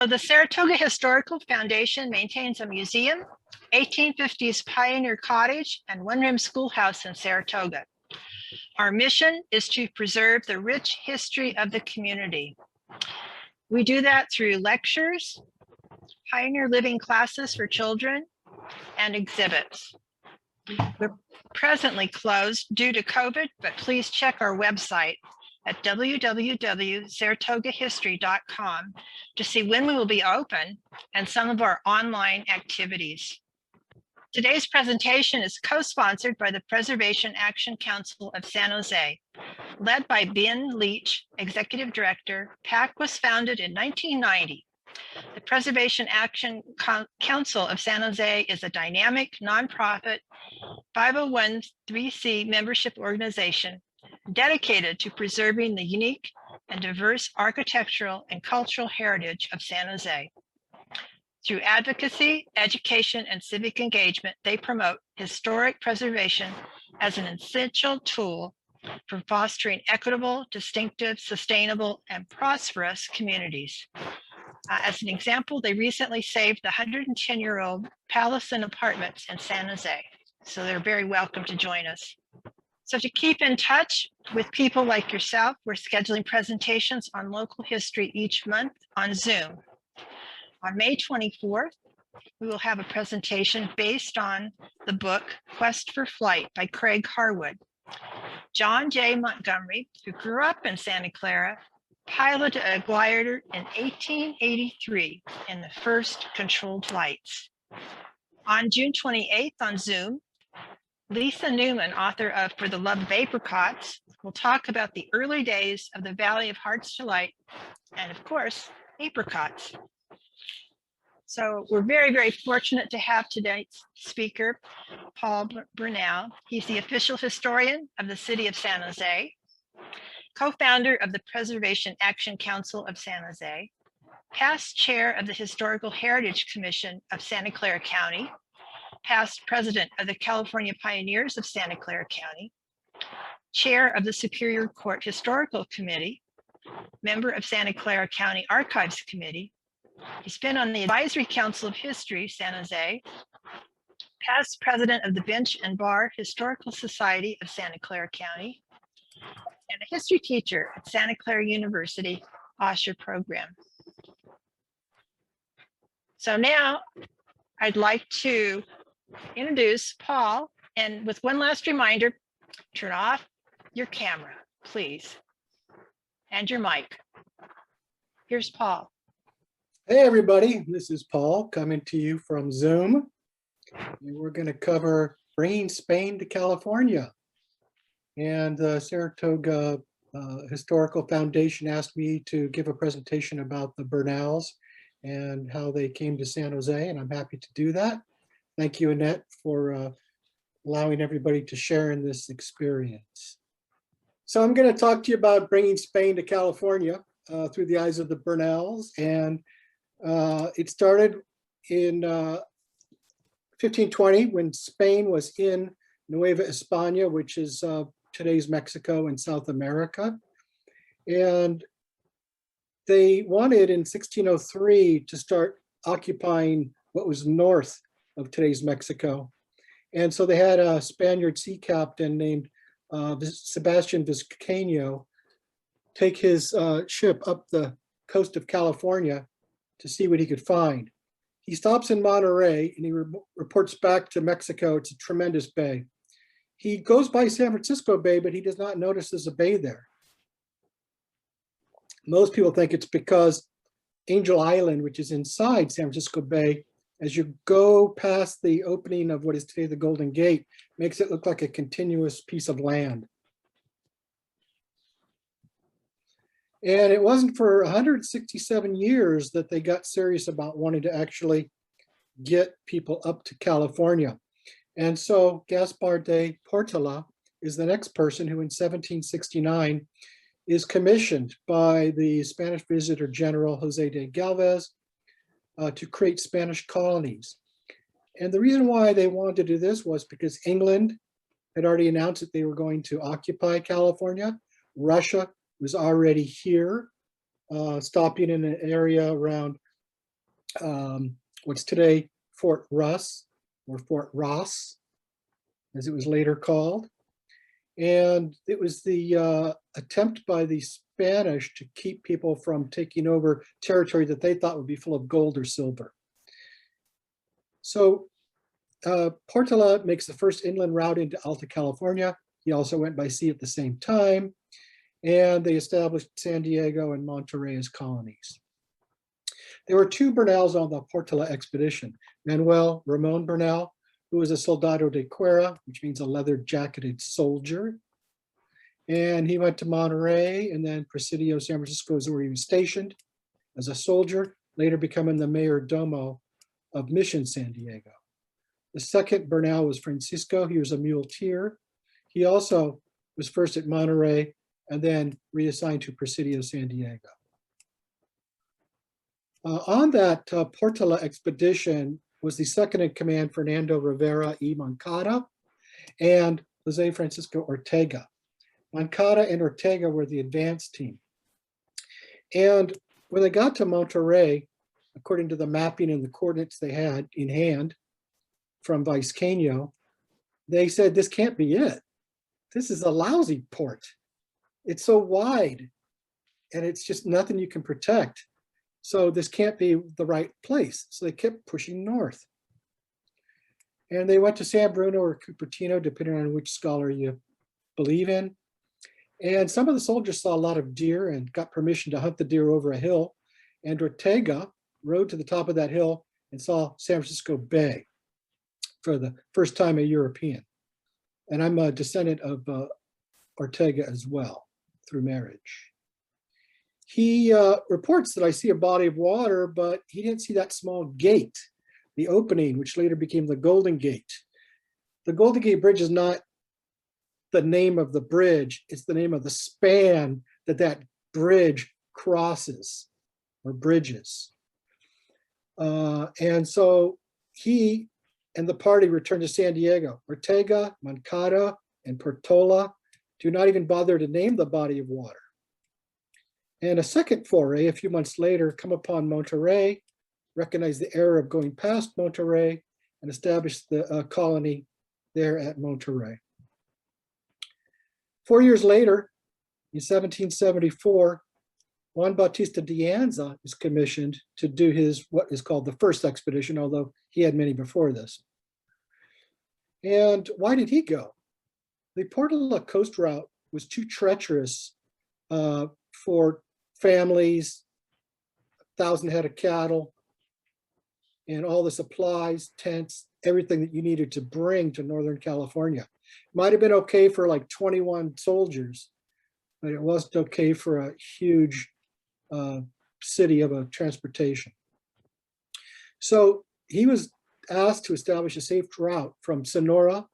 So the Saratoga Historical Foundation maintains a museum, 1850s pioneer cottage, and one-room schoolhouse in Saratoga. Our mission is to preserve the rich history of the community. We do that through lectures, pioneer living classes for children, and exhibits. We're presently closed due to COVID, but please check our website at www.saratogahistory.com to see when we will be open and some of our online activities. Today's presentation is co-sponsored by the Preservation Action Council of San Jose, led by Ben Leach, Executive Director. PAC was founded in 1990. The Preservation Action Council of San Jose is a dynamic, nonprofit, 501(c) membership organization dedicated to preserving the unique and diverse architectural and cultural heritage of San Jose. Through advocacy, education, and civic engagement, they promote historic preservation as an essential tool for fostering equitable, distinctive, sustainable, and prosperous communities. As an example, they recently saved the 110-year-old Palace and Apartments in San Jose. So they're very welcome to join us. So to keep in touch with people like yourself, we're scheduling presentations on local history each month on Zoom. On May 24th, we will have a presentation based on the book Quest for Flight by Craig Harwood. John J. Montgomery, who grew up in Santa Clara, piloted a glider in 1883 in the first controlled flights. On June 28th on Zoom, Lisa Newman, author of For the Love of Apricots, will talk about the early days of the Valley of Heart's Delight and, of course, apricots. So we're very, very fortunate to have today's speaker, Paul Bernal. He's the official historian of the city of San Jose, co-founder of the Preservation Action Council of San Jose, past chair of the Historical Heritage Commission of Santa Clara County, past president of the California Pioneers of Santa Clara County, chair of the Superior Court Historical Committee, member of Santa Clara County Archives Committee. He's been on the Advisory Council of History, San Jose, past president of the Bench and Bar Historical Society of Santa Clara County, and a history teacher at Santa Clara University Osher program. So now I'd like to introduce Paul, and with one last reminder, turn off your camera, please, and your mic. Here's Paul. Hey everybody, this is Paul coming to you from Zoom, and we're going to cover bringing Spain to California. And the Saratoga Historical Foundation asked me to give a presentation about the Brunells and how they came to San Jose, and I'm happy to do that. Thank you, Annette, for allowing everybody to share in this experience. So I'm going to talk to you about bringing Spain to California through the eyes of the Brunells, and it started in 1520 when Spain was in Nuevo Espana, which is today's Mexico and South America. And they wanted in 1603 to start occupying what was north of today's Mexico. And so they had a Spaniard sea captain named Sebastian Vizcaino take his ship up the coast of California to see what he could find. He stops in Monterey and he reports back to Mexico. It's a tremendous bay. He goes by San Francisco Bay, but he does not notice there's a bay there. Most people think it's because Angel Island, which is inside San Francisco Bay, as you go past the opening of what is today the Golden Gate, makes it look like a continuous piece of land. And it wasn't for 167 years that they got serious about wanting to actually get people up to California. And so Gaspar de Portela is the next person who in 1769 is commissioned by the Spanish Visitor General Jose de Galvez to create Spanish colonies. And the reason why they wanted to do this was because England had already announced that they were going to occupy California. Russia was already here, stopping in an area around what's today Fort Russ, or Fort Ross, as it was later called. And it was the attempt by the Spanish to keep people from taking over territory that they thought would be full of gold or silver. So Portola makes the first inland route into Alta California. He also went by sea at the same time, and they established San Diego and Monterey as colonies. There were two Bernals on the Portola expedition, Manuel Ramon Bernal, who was a soldado de cuera, which means a leather-jacketed soldier. And he went to Monterey, and then Presidio, San Francisco is where he was stationed as a soldier, later becoming the mayor domo of Mission San Diego. The second Bernal was Francisco. He was a muleteer. He also was first at Monterey and then reassigned to Presidio, San Diego. On that Portola expedition was the second in command, Fernando Rivera y Moncada, and Jose Francisco Ortega. Moncada and Ortega were the advance team. And when they got to Monterey, according to the mapping and the coordinates they had in hand from Vizcaino, they said, this can't be it. This is a lousy port. It's so wide and it's just nothing you can protect. So this can't be the right place. So they kept pushing north. And they went to San Bruno or Cupertino, depending on which scholar you believe in. And some of the soldiers saw a lot of deer and got permission to hunt the deer over a hill. And Ortega rode to the top of that hill and saw San Francisco Bay for the first time a European. And I'm a descendant of Ortega as well through marriage. He reports that I see a body of water, but he didn't see that small gate, the opening, which later became the Golden Gate. The Golden Gate Bridge is not the name of the bridge, it's the name of the span that that bridge crosses or bridges. And so he and the party returned to San Diego. Ortega, Moncada, and Portola do not even bother to name the body of water. And a second foray, a few months later, come upon Monterey, recognize the error of going past Monterey, and establish the colony there at Monterey. 4 years later, in 1774, Juan Bautista de Anza is commissioned to do his, what is called the first expedition, although he had many before this. And why did he go? The Portola coast route was too treacherous for families, 1,000 head of cattle, and all the supplies, tents, everything that you needed to bring to Northern California. Might have been okay for like 21 soldiers, but it wasn't okay for a huge city of a transportation. So he was asked to establish a safe route from Sonora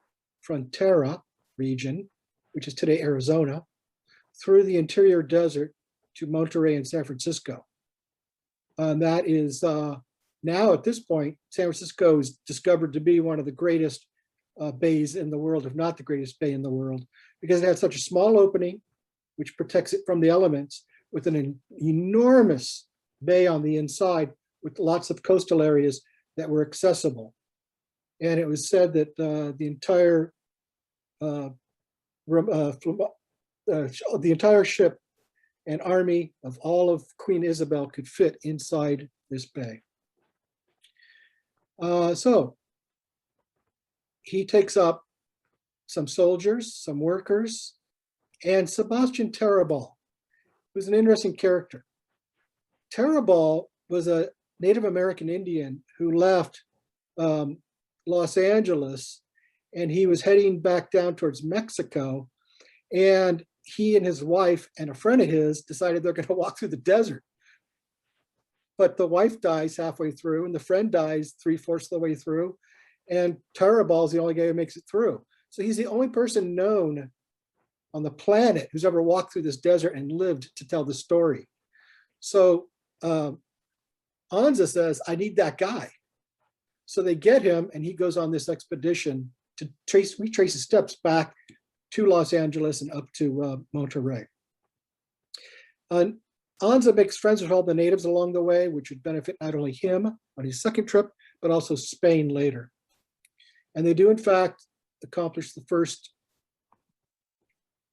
Frontera region, which is today Arizona, through the interior desert to Monterey and San Francisco. And that is now at this point, San Francisco is discovered to be one of the greatest bays in the world, if not the greatest bay in the world, because it had such a small opening, which protects it from the elements, with an enormous bay on the inside with lots of coastal areas that were accessible. And it was said that the entire ship and army of all of Queen Isabel could fit inside this bay. So he takes up some soldiers, some workers, and Sebastian Tarabal, who's an interesting character. Tarabal was a Native American Indian who left Los Angeles, and he was heading back down towards Mexico. And he and his wife and a friend of his decided they're going to walk through the desert. But the wife dies halfway through, and the friend dies 3/4 of the way through, and Tarabal is the only guy who makes it through. So he's the only person known on the planet who's ever walked through this desert and lived to tell the story. So Anza says, I need that guy. So they get him, and he goes on this expedition to retrace his steps back to Los Angeles and up to Monterey. Anza makes friends with all the natives along the way, which would benefit not only him on his second trip, but also Spain later. And they do, in fact, accomplish the first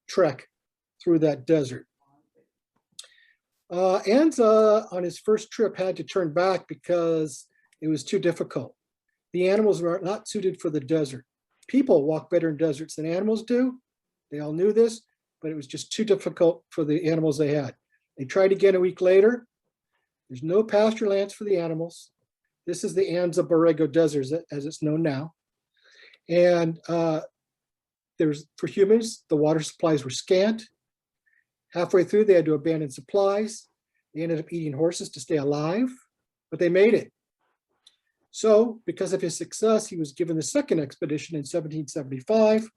trek through that desert. Anza, on his first trip, had to turn back because it was too difficult. The animals were not suited for the desert. People walk better in deserts than animals do. They all knew this, but it was just too difficult for the animals they had. They tried again a week later. There's no pasture lands for the animals. This is the Anza Borrego Desert, as it's known now. And for humans, the water supplies were scant. Halfway through, they had to abandon supplies. They ended up eating horses to stay alive, but they made it. So, because of his success, he was given the second expedition in 1775,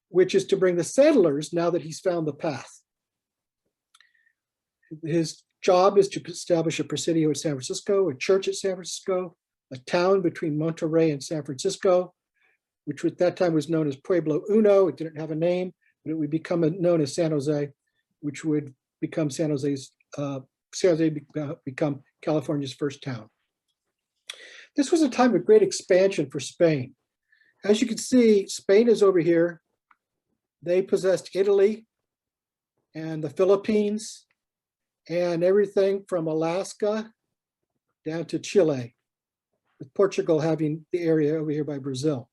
which is to bring the settlers now that he's found the path. His job is to establish a Presidio in San Francisco, a church at San Francisco, a town between Monterrey and San Francisco, which at that time was known as Pueblo Uno. It didn't have a name, but it would become known as San Jose, which would become become California's first town. This was a time of great expansion for Spain. As you can see, Spain is over here. They possessed Italy and the Philippines and everything from Alaska down to Chile, with Portugal having the area over here by Brazil.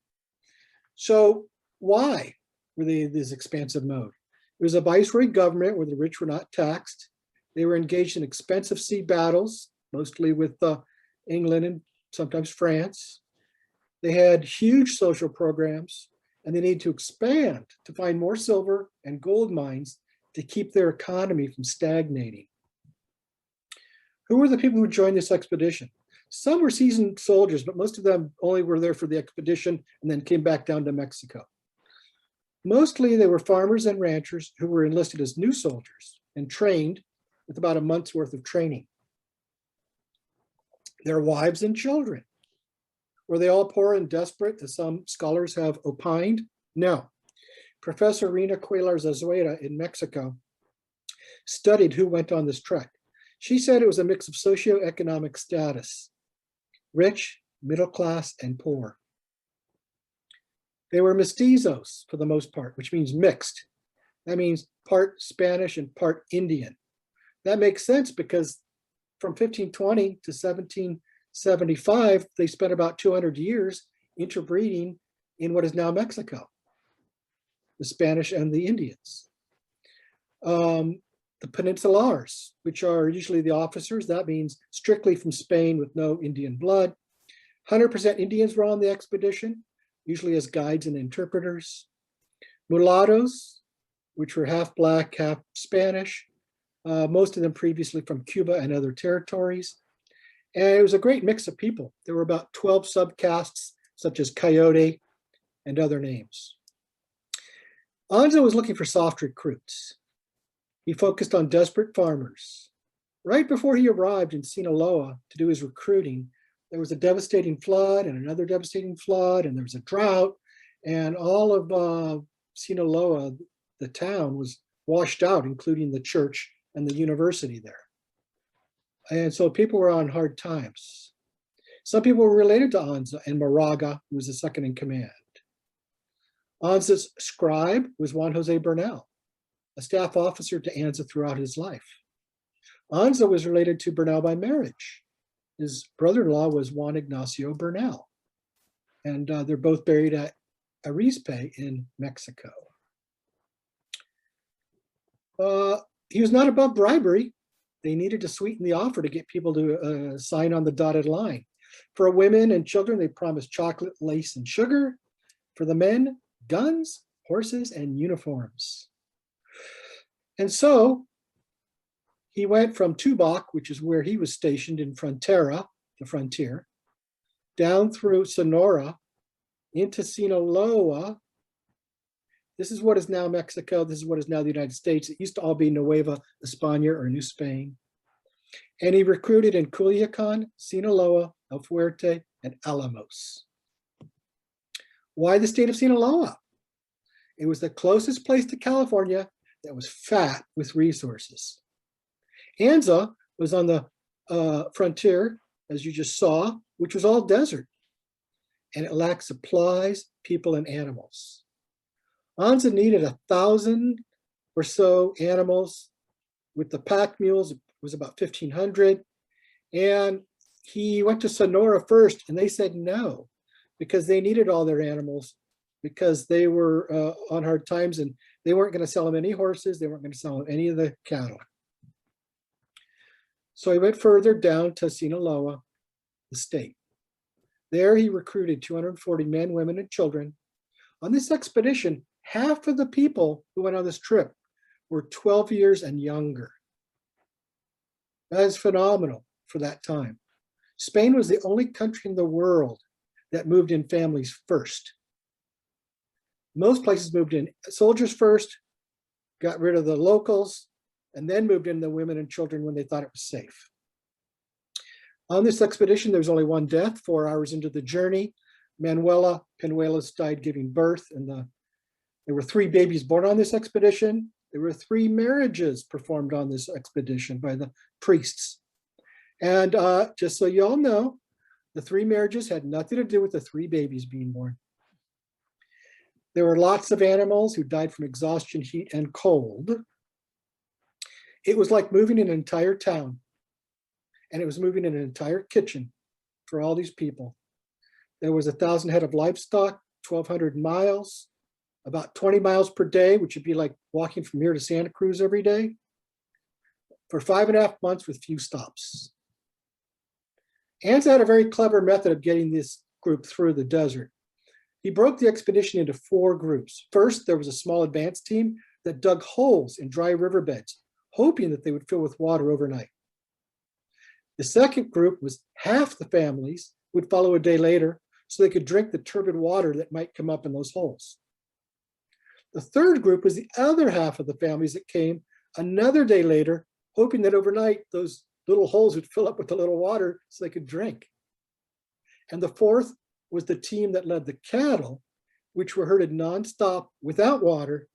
So why were they in this expansive mode? It was a viceroy government where the rich were not taxed. They were engaged in expensive sea battles, mostly with England and sometimes France. They had huge social programs, and they needed to expand to find more silver and gold mines to keep their economy from stagnating. Who were the people who joined this expedition? Some were seasoned soldiers, but most of them only were there for the expedition and then came back down to Mexico. Mostly they were farmers and ranchers who were enlisted as new soldiers and trained with about a month's worth of training. Their wives and children. Were they all poor and desperate, as some scholars have opined? No. Professor Rina Cuellar Zazueta in Mexico studied who went on this trek. She said it was a mix of socioeconomic status, rich, middle class, and poor. They were mestizos for the most part, which means mixed. That means part Spanish and part Indian. That makes sense because from 1520 to 1775, they spent about 200 years interbreeding in what is now Mexico, the Spanish and the Indians. The Peninsulars, which are usually the officers, that means strictly from Spain with no Indian blood. 100% Indians were on the expedition, usually as guides and interpreters. Mulattoes, which were half black, half Spanish, most of them previously from Cuba and other territories. And it was a great mix of people. There were about 12 subcastes, such as Coyote and other names. Anza was looking for soft recruits. He focused on desperate farmers. Right before he arrived in Sinaloa to do his recruiting, there was a devastating flood and another devastating flood, and there was a drought, and all of Sinaloa, the town, was washed out, including the church and the university there. And so people were on hard times. Some people were related to Anza and Moraga, who was the second in command. Anza's scribe was Juan Jose Bernal, a staff officer to Anza throughout his life. Anza was related to Bernal by marriage. His brother-in-law was Juan Ignacio Bernal, and they're both buried at Arizpe in Mexico. He was not above bribery. They needed to sweeten the offer to get people to sign on the dotted line. For women and children, they promised chocolate, lace, and sugar. For the men, guns, horses, and uniforms. And so he went from Tubac, which is where he was stationed in Frontera, the frontier, down through Sonora into Sinaloa. This is what is now Mexico. This is what is now the United States. It used to all be Nueva Espana or New Spain. And he recruited in Culiacan, Sinaloa, El Fuerte, and Alamos. Why the state of Sinaloa? It was the closest place to California that was fat with resources. Anza was on the frontier, as you just saw, which was all desert, and it lacked supplies, people, and animals. Anza needed 1,000 or so animals. With the pack mules, it was about 1,500. And he went to Sonora first, and they said no, because they needed all their animals, because they were on hard times, and they weren't going to sell him any horses. They weren't going to sell him any of the cattle. So he went further down to Sinaloa, the state. There he recruited 240 men, women, and children. On this expedition, half of the people who went on this trip were 12 years and younger. That is phenomenal for that time. Spain was the only country in the world that moved in families first. Most places moved in soldiers first, got rid of the locals, and then moved in the women and children when they thought it was safe. On this expedition, there was only one death 4 hours into the journey. Manuela Penuelas died giving birth, and there were 3 babies born on this expedition. There were 3 marriages performed on this expedition by the priests. And just so you all know, the 3 marriages had nothing to do with the 3 babies being born. There were lots of animals who died from exhaustion, heat, and cold. It was like moving an entire town, and it was moving an entire kitchen for all these people. There was 1,000 head of livestock, 1,200 miles, about 20 miles per day, which would be like walking from here to Santa Cruz every day, for 5.5 months with few stops. Anza had a very clever method of getting this group through the desert. He broke the expedition into 4 groups. First, there was a small advance team that dug holes in dry riverbeds, hoping that they would fill with water overnight. The second group was half the families would follow a day later so they could drink the turbid water that might come up in those holes. The third group was the other half of the families that came another day later, hoping that overnight those little holes would fill up with a little water so they could drink. And the fourth was the team that led the cattle, which were herded nonstop without water,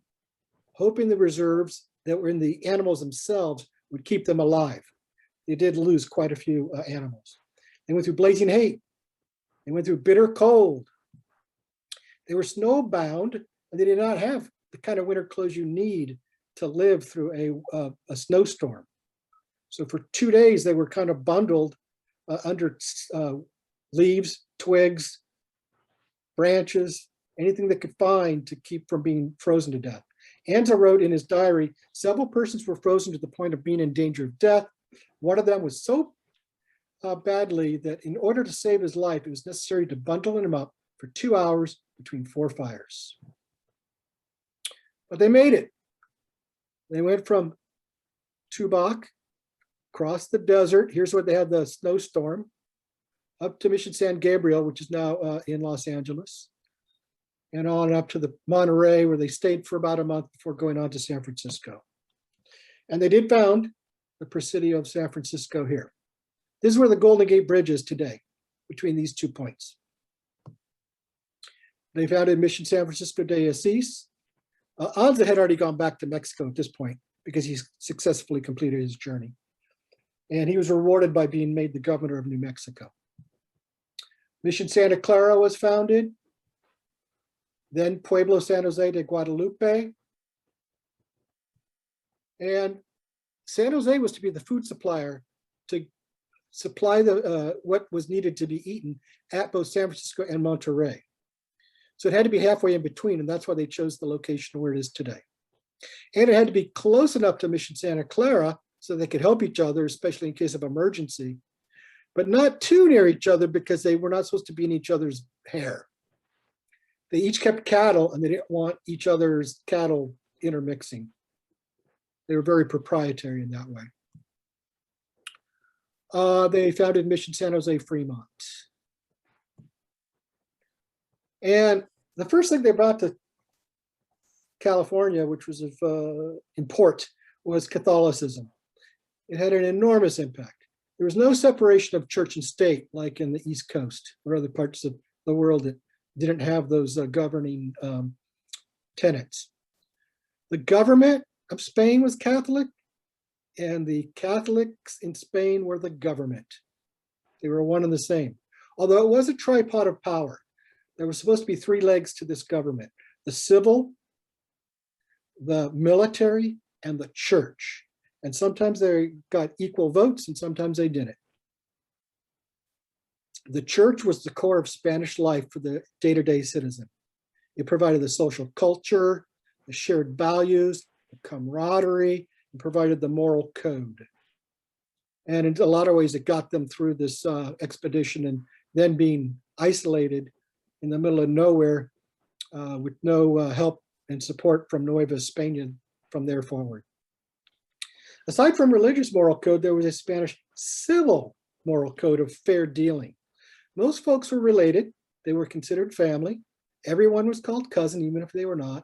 hoping the reserves that were in the animals themselves would keep them alive. They did lose quite a few animals. They went through blazing heat. They went through bitter cold. They were snowbound, and they did not have the kind of winter clothes you need to live through a snowstorm. So for 2 days, they were kind of bundled under leaves, twigs, branches, anything they could find to keep from being frozen to death. Anza wrote in his diary, several persons were frozen to the point of being in danger of death. One of them was so badly that in order to save his life, it was necessary to bundle him up for 2 hours between 4 fires. But they made it. They went from Tubac, across the desert. Here's where they had the snowstorm, up to Mission San Gabriel, which is now in Los Angeles, and on up to the Monterey, where they stayed for about a month before going on to San Francisco. And they did found the Presidio of San Francisco here. This is where the Golden Gate Bridge is today, between these 2 points. They founded Mission San Francisco de Asís. Anza had already gone back to Mexico at this point because he successfully completed his journey. And he was rewarded by being made the governor of New Mexico. Mission Santa Clara was founded. Then Pueblo San Jose de Guadalupe. And San Jose was to be the food supplier to supply what was needed to be eaten at both San Francisco and Monterey. So it had to be halfway in between, and that's why they chose the location where it is today. And it had to be close enough to Mission Santa Clara so they could help each other, especially in case of emergency, but not too near each other because they were not supposed to be in each other's hair. They each kept cattle, and they didn't want each other's cattle intermixing. They were very proprietary in that way. They founded Mission San Jose Fremont. And the first thing they brought to California, which was of import, was Catholicism. It had an enormous impact. There was no separation of church and state like in the East Coast or other parts of the world that didn't have those governing tenets. The government of Spain was Catholic, and the Catholics in Spain were the government. They were one and the same. Although it was a tripod of power, there was supposed to be three legs to this government: the civil, the military, and the church. And sometimes they got equal votes and sometimes they didn't. The church was the core of Spanish life for the day-to-day citizen. It provided the social culture, the shared values, the camaraderie, and provided the moral code. And in a lot of ways, it got them through this expedition, and then being isolated in the middle of nowhere with no help and support from Nueva Espana from there forward. Aside from religious moral code, there was a Spanish civil moral code of fair dealing. Most folks were related. They were considered family. Everyone was called cousin, even if they were not.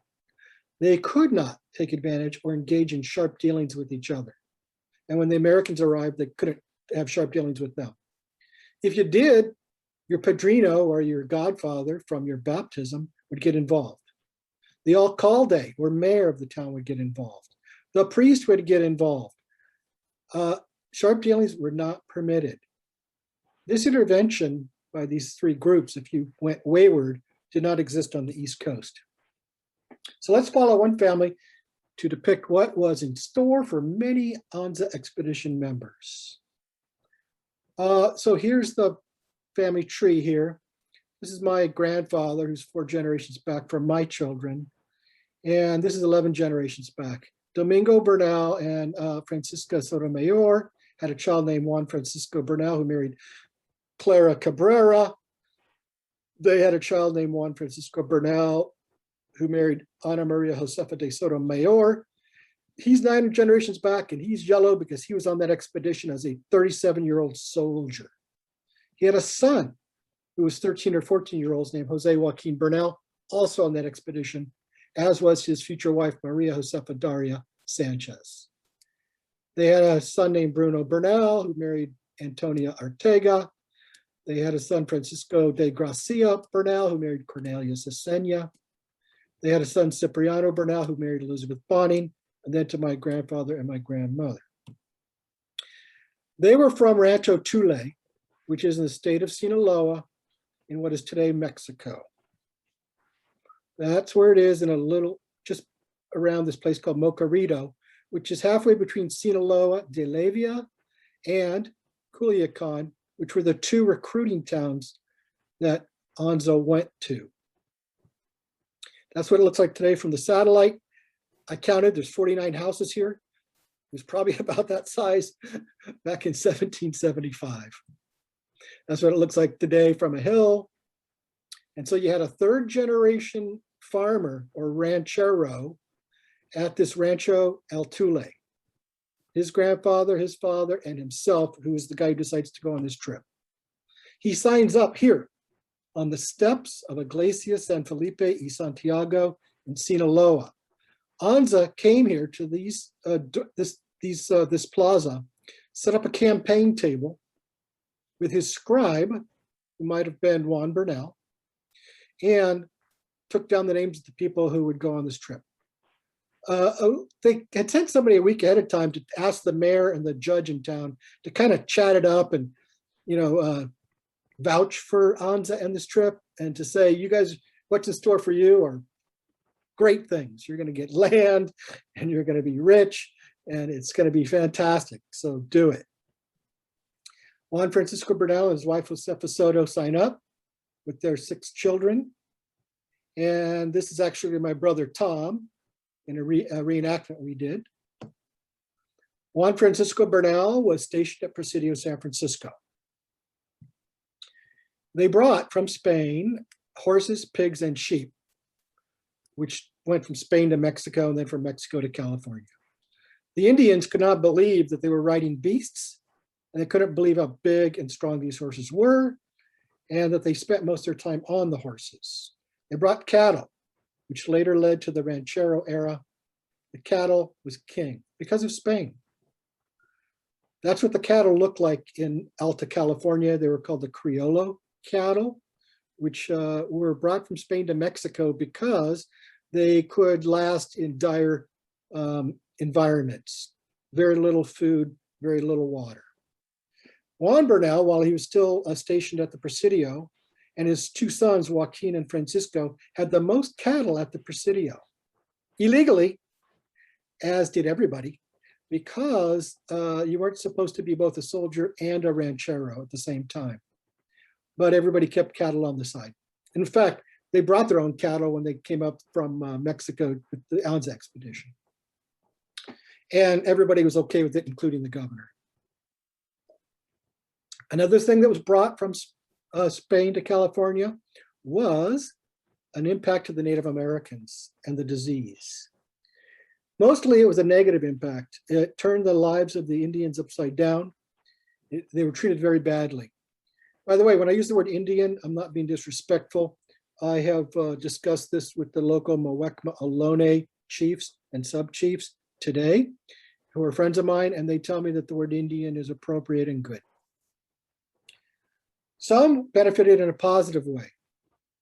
They could not take advantage or engage in sharp dealings with each other. And when the Americans arrived, they couldn't have sharp dealings with them. If you did, your padrino or your godfather from your baptism would get involved. The alcalde or mayor of the town would get involved. The priest would get involved. Sharp dealings were not permitted. This intervention by these three groups, if you went wayward, did not exist on the East Coast. So let's follow one family to depict what was in store for many Anza expedition members. So here's the family tree here. This is my grandfather, who's 4 generations back from my children. And this is 11 generations back. Domingo Bernal and Francisca Sotomayor had a child named Juan Francisco Bernal, who married Clara Cabrera. They had a child named Juan Francisco Bernal, who married Ana Maria Josefa de Sotomayor. He's 9 generations back, and he's yellow because he was on that expedition as a 37-year-old soldier. He had a son who was 13 or 14-year-olds named Jose Joaquin Bernal, also on that expedition, as was his future wife, Maria Josefa Daria Sanchez. They had a son named Bruno Bernal, who married Antonia Ortega. They had a son, Francisco de Gracia Bernal, who married Cornelia Cesena. They had a son, Cipriano Bernal, who married Elizabeth Bonning, and then to my grandfather and my grandmother. They were from Rancho Tule, which is in the state of Sinaloa, in what is today Mexico. That's where it is, in a little, just around this place called Mocarito, which is halfway between Sinaloa de Leyva and Culiacan, which were the 2 recruiting towns that Anza went to. That's what it looks like today from the satellite. I counted, there's 49 houses here. It was probably about that size back in 1775. That's what it looks like today from a hill. And so you had a 3rd generation farmer or ranchero at this Rancho El Tule. His grandfather, his father, and himself, who is the guy who decides to go on this trip. He signs up here on the steps of Iglesia San Felipe y Santiago in Sinaloa. Anza came here to this plaza, set up a campaign table with his scribe, who might have been Juan Bernal, and took down the names of the people who would go on this trip. They had sent somebody a week ahead of time to ask the mayor and the judge in town to kind of chat it up and, vouch for Anza and this trip, and to say, you guys, what's in store for you are great things. You're going to get land and you're going to be rich and it's going to be fantastic. So do it. Juan Francisco Bernal and his wife Josefa Soto sign up with their 6 children. And this is actually my brother Tom in a reenactment we did. Juan Francisco Bernal was stationed at Presidio, San Francisco. They brought from Spain horses, pigs, and sheep, which went from Spain to Mexico and then from Mexico to California. The Indians could not believe that they were riding beasts, and they couldn't believe how big and strong these horses were, and that they spent most of their time on the horses. They brought cattle, which later led to the ranchero era. The cattle was king because of Spain. That's what the cattle looked like in Alta California. They were called the Criollo cattle, which were brought from Spain to Mexico because they could last in dire environments. very little food, very little water. Juan Bernal, while he was still stationed at the Presidio, and his two sons, Joaquin and Francisco, had the most cattle at the Presidio, illegally, as did everybody, because you weren't supposed to be both a soldier and a ranchero at the same time. But everybody kept cattle on the side. In fact, they brought their own cattle when they came up from Mexico with the Alta expedition. And everybody was okay with it, including the governor. Another thing that was brought from Spain to California was an impact to the Native Americans and the disease. Mostly it was a negative impact. It turned the lives of the Indians upside down. They were treated very badly. By the way, when I use the word Indian, I'm not being disrespectful. I have discussed this with the local Muwekma Ohlone chiefs and sub-chiefs today, who are friends of mine, and they tell me that the word Indian is appropriate and good. Some benefited in a positive way.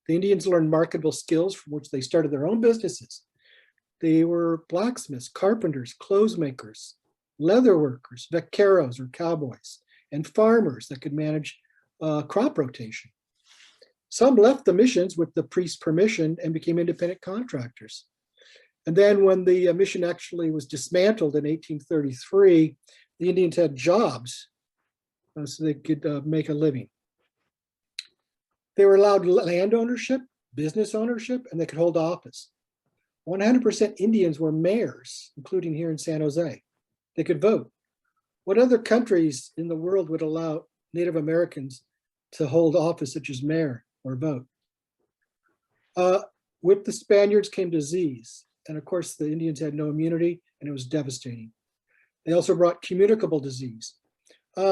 The Indians learned marketable skills from which they started their own businesses. They were blacksmiths, carpenters, clothes makers, leather workers, vaqueros or cowboys, and farmers that could manage crop rotation. Some left the missions with the priest's permission and became independent contractors. And then when the mission actually was dismantled in 1833, the Indians had jobs so they could make a living. They were allowed land ownership, business ownership, and they could hold office. 100% Indians were mayors, including here in San Jose. They could vote. What other countries in the world would allow Native Americans to hold office such as mayor or vote? With the Spaniards came disease. And of course, the Indians had no immunity, and it was devastating. They also brought communicable disease.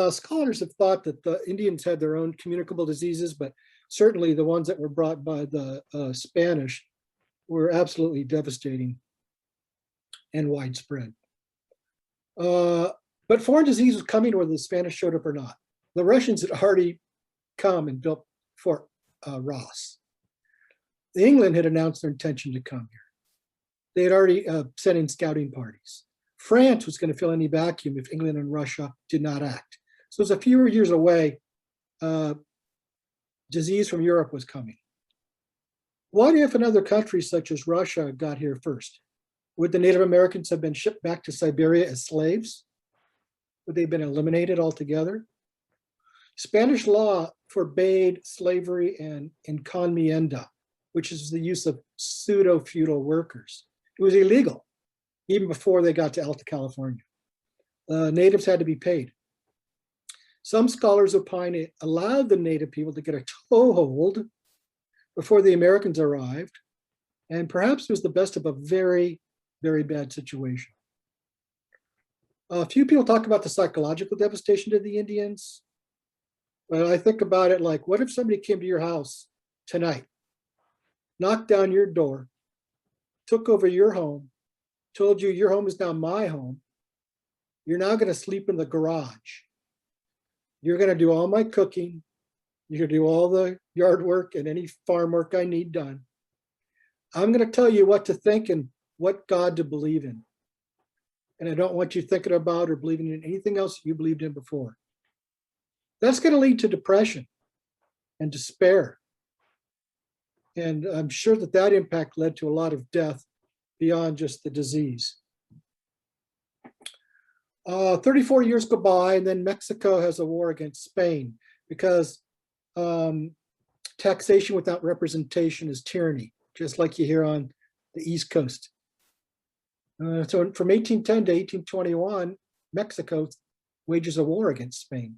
Scholars have thought that the Indians had their own communicable diseases, but certainly the ones that were brought by the Spanish were absolutely devastating and widespread. But foreign disease was coming whether the Spanish showed up or not. The Russians had already come and built Fort Ross. England had announced their intention to come here. They had already sent in scouting parties. France was going to fill any vacuum if England and Russia did not act. So it was a few years away. Disease from Europe was coming. What if another country such as Russia got here first? Would the Native Americans have been shipped back to Siberia as slaves? Would they have been eliminated altogether? Spanish law forbade slavery and encomienda, which is the use of pseudo-feudal workers. It was illegal, even before they got to Alta California. Natives had to be paid. Some scholars opine it allowed the native people to get a toehold before the Americans arrived, and perhaps it was the best of a very, very bad situation. A few people talk about the psychological devastation to the Indians, but I think about it like, what if somebody came to your house tonight, knocked down your door, took over your home, told you your home is now my home, you're now going to sleep in the garage. You're going to do all my cooking. You're going to do all the yard work and any farm work I need done. I'm going to tell you what to think and what God to believe in. And I don't want you thinking about or believing in anything else you believed in before. That's going to lead to depression and despair. And I'm sure that that impact led to a lot of death beyond just the disease. 34 years go by, and then Mexico has a war against Spain because taxation without representation is tyranny, just like you hear on the East Coast. So from 1810 to 1821, Mexico wages a war against Spain.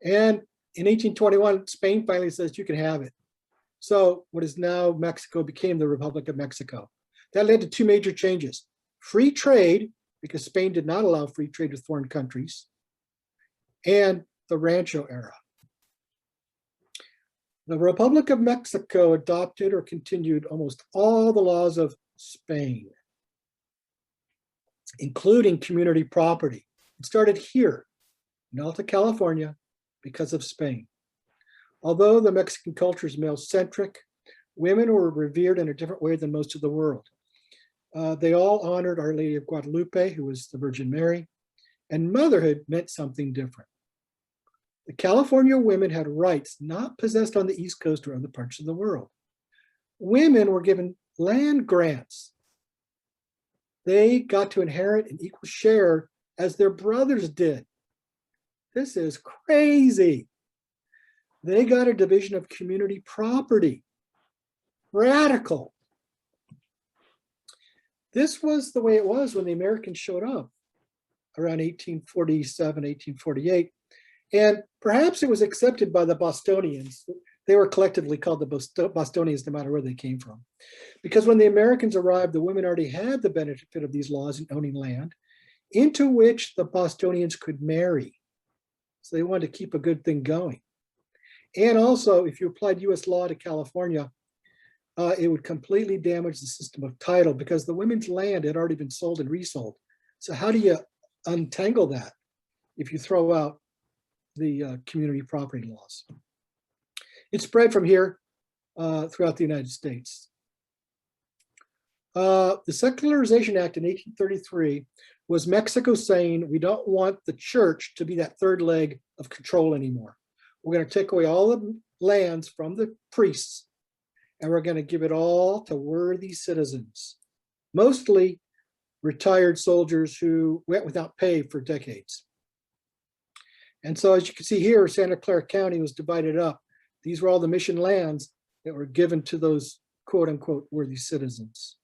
And in 1821, Spain finally says, you can have it. So what is now Mexico became the Republic of Mexico. That led to two major changes. Free trade, because Spain did not allow free trade with foreign countries, and the Rancho era. The Republic of Mexico adopted or continued almost all the laws of Spain, including community property. It started here in Alta California because of Spain. Although the Mexican culture is male-centric, women were revered in a different way than most of the world. They all honored Our Lady of Guadalupe, who was the Virgin Mary, and motherhood meant something different. The California women had rights not possessed on the East Coast or other parts of the world. Women were given land grants. They got to inherit an equal share as their brothers did. This is crazy. They got a division of community property. Radical. This was the way it was when the Americans showed up around 1847, 1848. And perhaps it was accepted by the Bostonians. They were collectively called the Bostonians no matter where they came from. Because when the Americans arrived, the women already had the benefit of these laws in owning land into which the Bostonians could marry. So they wanted to keep a good thing going. And also, if you applied US law to California, it would completely damage the system of title because the women's land had already been sold and resold. So how do you untangle that if you throw out the community property laws? It spread from here throughout the United States. The Secularization Act in 1833 was Mexico saying, we don't want the church to be that third leg of control anymore. We're going to take away all the lands from the priests, and we're going to give it all to worthy citizens, mostly retired soldiers who went without pay for decades. And so as you can see here, Santa Clara County was divided up. These were all the mission lands that were given to those quote unquote worthy citizens.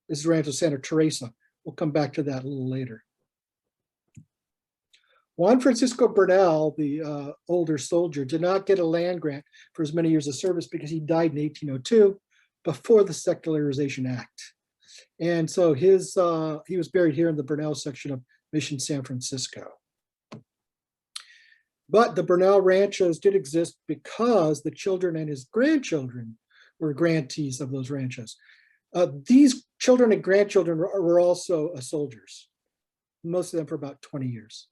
This is Rancho Santa Teresa. We'll come back to that a little later. Juan Francisco Bernal, the older soldier, did not get a land grant for as many years of service because he died in 1802 before the Secularization Act. And so he was buried here in the Bernal section of Mission San Francisco. But the Bernal ranchos did exist because the children and his grandchildren were grantees of those ranchos. These children and grandchildren were also soldiers, most of them for about 20 years.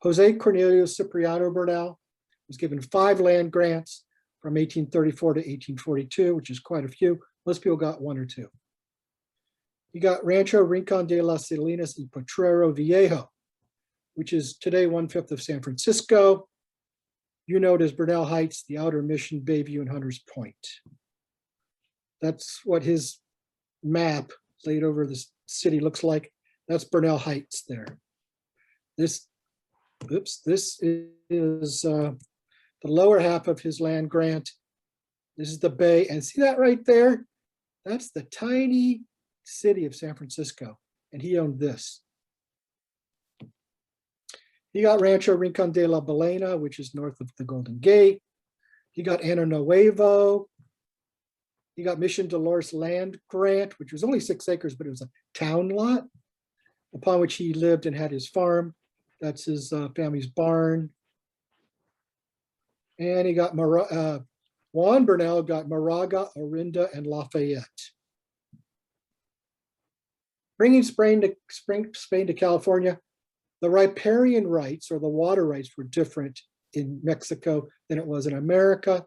Jose Cornelio Cipriano Bernal was given 5 land grants from 1834 to 1842, which is quite a few. Most people got 1 or 2. He got Rancho Rincon de las Salinas y Potrero Viejo, which is today 1/5 of San Francisco. You know it as Bernal Heights, the Outer Mission, Bayview, and Hunters Point. That's what his map laid over the city looks like. That's Bernal Heights there. This is the lower half of his land grant. This is the bay, and see that right there? That's the tiny city of San Francisco, and he owned this. He got Rancho Rincon de la Balena, which is north of the Golden Gate. He got Ano Nuevo. He got Mission Dolores land grant, which was only 6 acres, but it was a town lot upon which he lived and had his farm. That's his family's barn. And he got Juan Bernal got Moraga, Orinda, and Lafayette. Bringing Spain to California, the riparian rights or the water rights were different in Mexico than it was in America.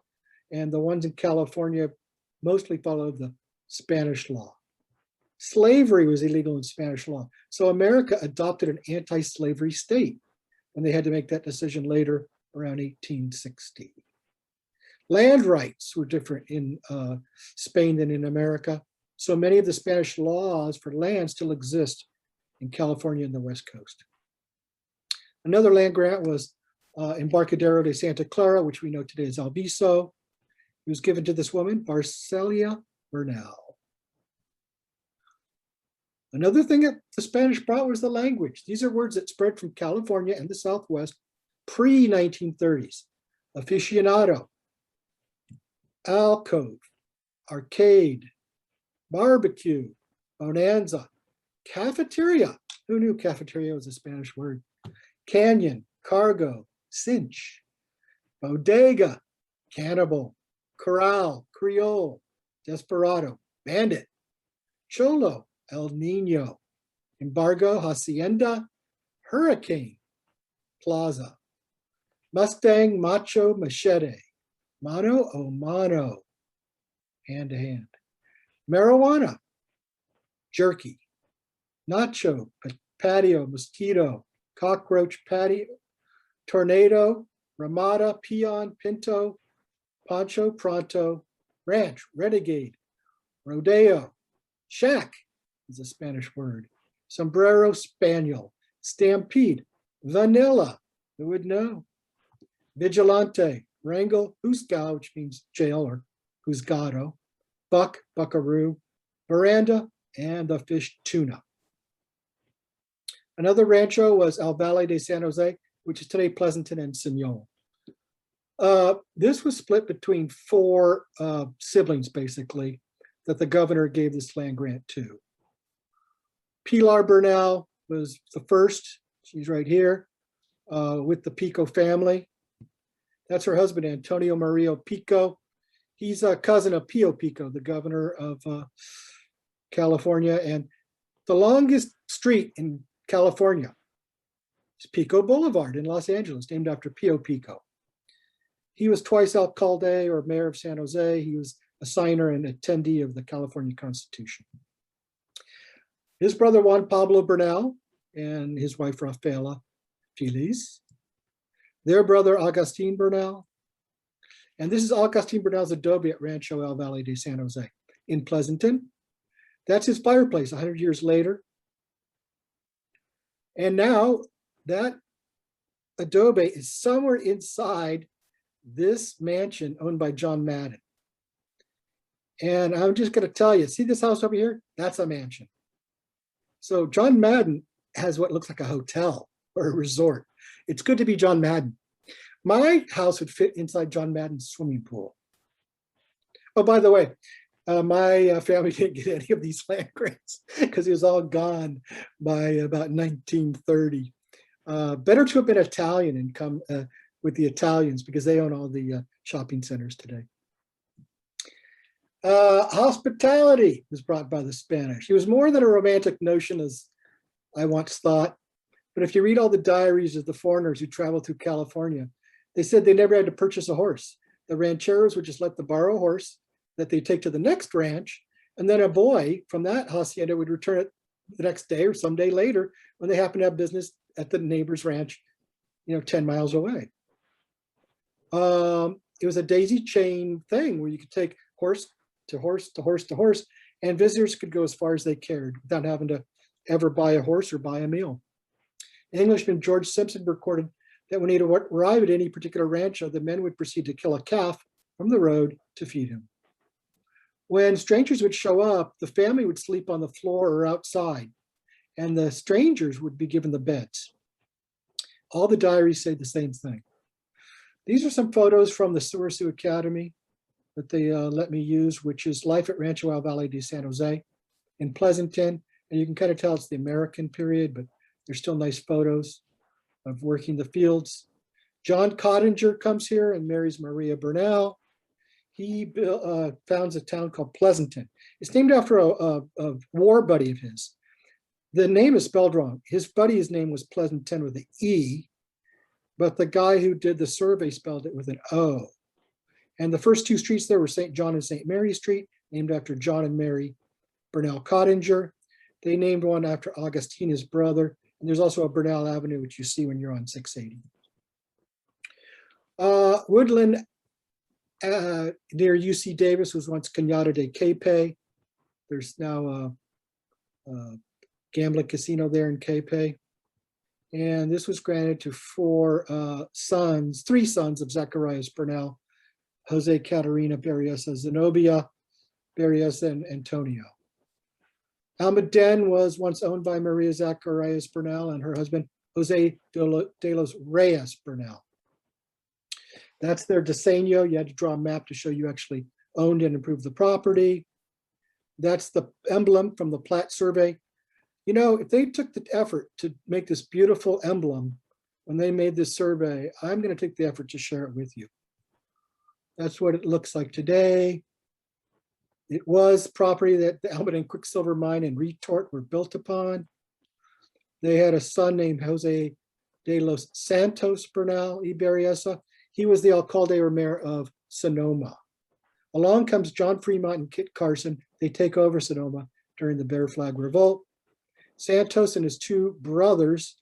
And the ones in California mostly followed the Spanish law. Slavery was illegal in Spanish law. So America adopted an anti-slavery state, and they had to make that decision later around 1860. Land rights were different in Spain than in America. So many of the Spanish laws for land still exist in California and the West Coast. Another land grant was Embarcadero de Santa Clara, which we know today as Alviso. It was given to this woman, Barcelia Bernal. Another thing that the Spanish brought was the language. These are words that spread from California and the Southwest pre-1930s. Aficionado, alcove, arcade, barbecue, bonanza, cafeteria. Who knew cafeteria was a Spanish word? Canyon, cargo, cinch, bodega, cannibal, corral, creole, desperado, bandit, cholo, El Nino, embargo, hacienda, hurricane, plaza, Mustang, macho, machete, mano o mano, hand to hand, marijuana, jerky, nacho, patio, mosquito, cockroach patio, tornado, ramada, peon, pinto, poncho, pronto, ranch, renegade, rodeo, shack is a Spanish word, sombrero, spaniel, stampede, vanilla, who would know, vigilante, wrangle, juzgado, which means jail or juzgado, buck, buckaroo, veranda, and the fish tuna. Another rancho was El Valle de San Jose, which is today Pleasanton and Señor. This was split between four siblings, basically, that the governor gave this land grant to. Pilar Bernal was the first. She's right here with the Pico family. That's her husband, Antonio Mario Pico. He's a cousin of Pio Pico, the governor of California. And the longest street in California is Pico Boulevard in Los Angeles, named after Pio Pico. He was twice alcalde or mayor of San Jose. He was a signer and attendee of the California Constitution. His brother Juan Pablo Bernal and his wife Rafaela Feliz. Their brother Agustin Bernal. And this is Agustin Bernal's adobe at Rancho El Valle de San Jose in Pleasanton. That's his fireplace 100 years later. And now that adobe is somewhere inside this mansion owned by John Madden. And I'm just going to tell you, see this house over here? That's a mansion. So John Madden has what looks like a hotel or a resort. It's good to be John Madden. My house would fit inside John Madden's swimming pool. Oh, by the way, my family didn't get any of these land grants because it was all gone by about 1930. Better to have been Italian and come with the Italians because they own all the shopping centers today. Hospitality was brought by the Spanish. It was more than a romantic notion as I once thought. But if you read all the diaries of the foreigners who traveled through California, they said they never had to purchase a horse. The rancheros would just let them borrow a horse that they take to the next ranch. And then a boy from that hacienda would return it the next day or someday later when they happen to have business at the neighbor's ranch, 10 miles away. It was a daisy chain thing where you could take horse to horse to horse to horse, and visitors could go as far as they cared without having to ever buy a horse or buy a meal. Englishman George Simpson recorded that when he'd arrive at any particular rancho, the men would proceed to kill a calf from the road to feed him. When strangers would show up, the family would sleep on the floor or outside, and the strangers would be given the beds. All the diaries say the same thing. These are some photos from the Sursu Academy that they let me use, which is Life at Rancho El Valle de San Jose in Pleasanton. And you can kind of tell it's the American period, but there's still nice photos of working the fields. John Cottinger comes here and marries Maria Bernal. He founds a town called Pleasanton. It's named after a war buddy of his. The name is spelled wrong. His buddy's name was Pleasanton with an E, but the guy who did the survey spelled it with an O. And the first two streets there were St. John and St. Mary Street, named after John and Mary Bernal Cottinger. They named one after Augustine, his brother. And there's also a Bernal Avenue, which you see when you're on 680. Woodland near UC Davis was once Cañada de Capay. There's now a gambling casino there in Capay. And this was granted to three sons of Zacharias Bernal, Jose Caterina Berriesa Zenobia, Berriesa, and Antonio. Almaden was once owned by Maria Zacharias Bernal and her husband, Jose de los Reyes Bernal. That's their diseño. You had to draw a map to show you actually owned and improved the property. That's the emblem from the plat survey. If they took the effort to make this beautiful emblem when they made this survey, I'm going to take the effort to share it with you. That's what it looks like today. It was property that the Almaden Quicksilver Mine and Retort were built upon. They had a son named Jose de los Santos Bernal y Berriesa. He was the alcalde or mayor of Sonoma. Along comes John Fremont and Kit Carson. They take over Sonoma, during the Bear Flag Revolt. Santos and his two brothers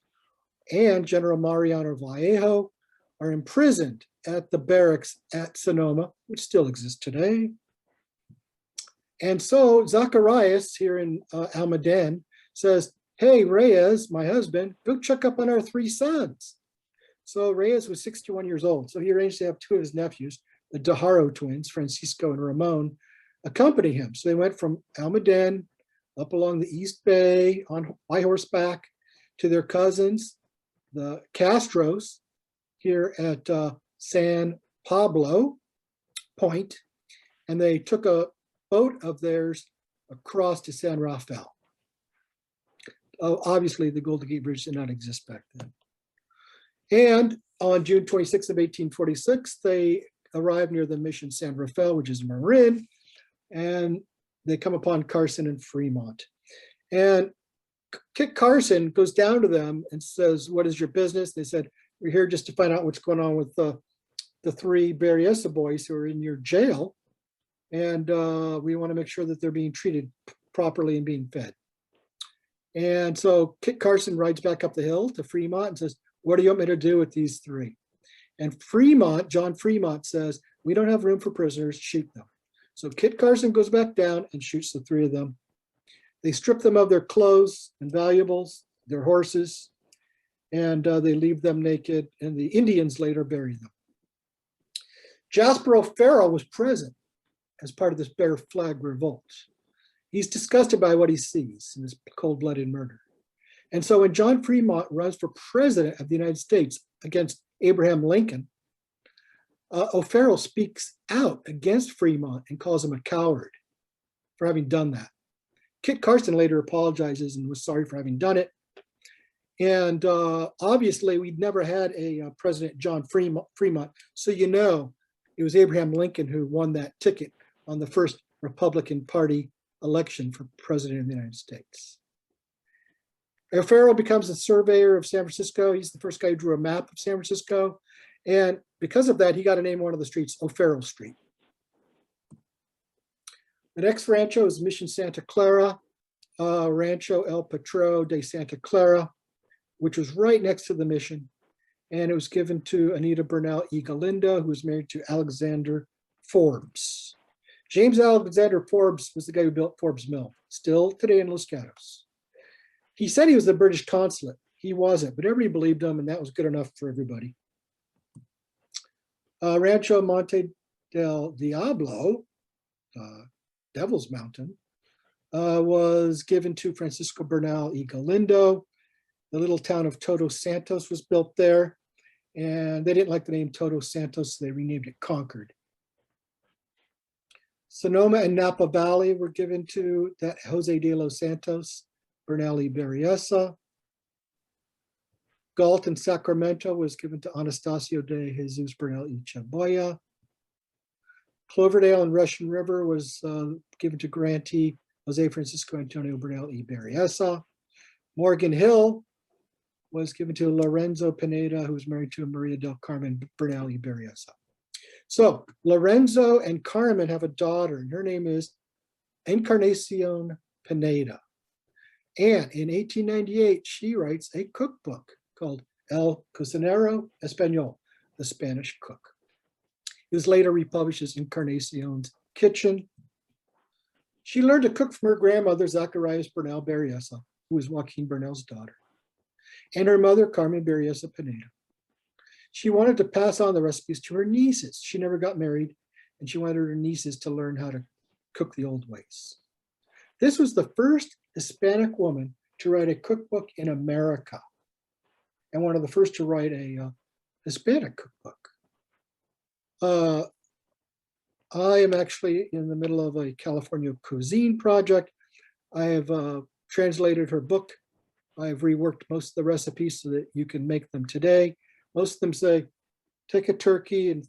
and General Mariano Vallejo are imprisoned at the barracks at Sonoma, which still exists today. And so Zacharias here in Almaden says, hey, Reyes, my husband, go check up on our three sons. So Reyes was 61 years old. So he arranged to have two of his nephews, the Dejaro twins, Francisco and Ramon, accompany him. So they went from Almaden up along the East Bay by horseback to their cousins, the Castros, here at San Pablo Point. And they took a boat of theirs across to San Rafael. Obviously, the Golden Gate Bridge did not exist back then. And on June 26th of 1846, they arrived near the Mission San Rafael, which is Marin, and they come upon Carson and Fremont. And Kit Carson goes down to them and says, what is your business? They said, we're here just to find out what's going on with the three Berryessa boys who are in your jail. And we want to make sure that they're being treated properly and being fed. And so Kit Carson rides back up the hill to Fremont and says, what do you want me to do with these three? And Fremont, John Fremont says, we don't have room for prisoners, shoot them. So Kit Carson goes back down and shoots the three of them. They strip them of their clothes and valuables, their horses, and they leave them naked, and the Indians later bury them. Jasper O'Farrell was present as part of this Bear Flag Revolt. He's disgusted by what he sees in this cold-blooded murder. And so when John Fremont runs for president of the United States against Abraham Lincoln, O'Farrell speaks out against Fremont and calls him a coward for having done that. Kit Carson later apologizes and was sorry for having done it. And obviously, we'd never had a President John Fremont. So you know, it was Abraham Lincoln who won that ticket on the first Republican Party election for president of the United States. O'Farrell becomes a surveyor of San Francisco. He's the first guy who drew a map of San Francisco. And because of that, he got to name one of the streets O'Farrell Street. The next rancho is Mission Santa Clara, Rancho El Patro de Santa Clara, which was right next to the mission. And it was given to Anita Bernal y Galindo, who was married to Alexander Forbes. James Alexander Forbes was the guy who built Forbes Mill, still today in Los Gatos. He said he was the British consulate. He wasn't, but everybody believed him, and that was good enough for everybody. Rancho Monte del Diablo, Devil's Mountain, was given to Francisco Bernal y Galindo. The little town of Todos Santos was built there, and they didn't like the name Todos Santos, so they renamed it Concord. Sonoma and Napa Valley were given to that Jose de los Santos, Bernal y Berryessa. Galt and Sacramento was given to Anastasio de Jesus Bernal y Chaboya. Cloverdale and Russian River was given to grantee Jose Francisco Antonio Bernal y Berryessa. Morgan Hill was given to Lorenzo Pineda, who was married to Maria del Carmen Bernal y Berryessa. So Lorenzo and Carmen have a daughter, and her name is Encarnacion Pineda. And in 1898, she writes a cookbook called El Cocinero Español, the Spanish Cook. It was later republished as Encarnacion's Kitchen. She learned to cook from her grandmother, Zacharias Bernal Berryessa, who was Joaquin Bernal's daughter, and her mother, Carmen Berryessa Pineda. She wanted to pass on the recipes to her nieces. She never got married, and she wanted her nieces to learn how to cook the old ways. This was the first Hispanic woman to write a cookbook in America, and one of the first to write a Hispanic cookbook. I am actually in the middle of a California cuisine project. I have translated her book. I have reworked most of the recipes so that you can make them today. Most of them say, take a turkey and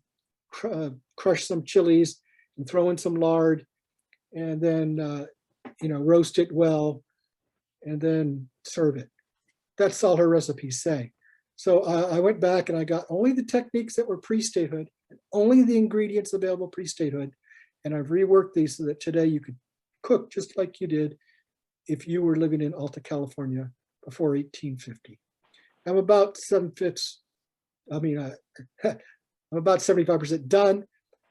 crush some chilies and throw in some lard, and then roast it well, and then serve it. That's all her recipes say. So I went back and I got only the techniques that were pre-statehood, and only the ingredients available pre-statehood, and I've reworked these so that today you could cook just like you did if you were living in Alta California before 1850. I'm about 7/5, I'm about 75% done.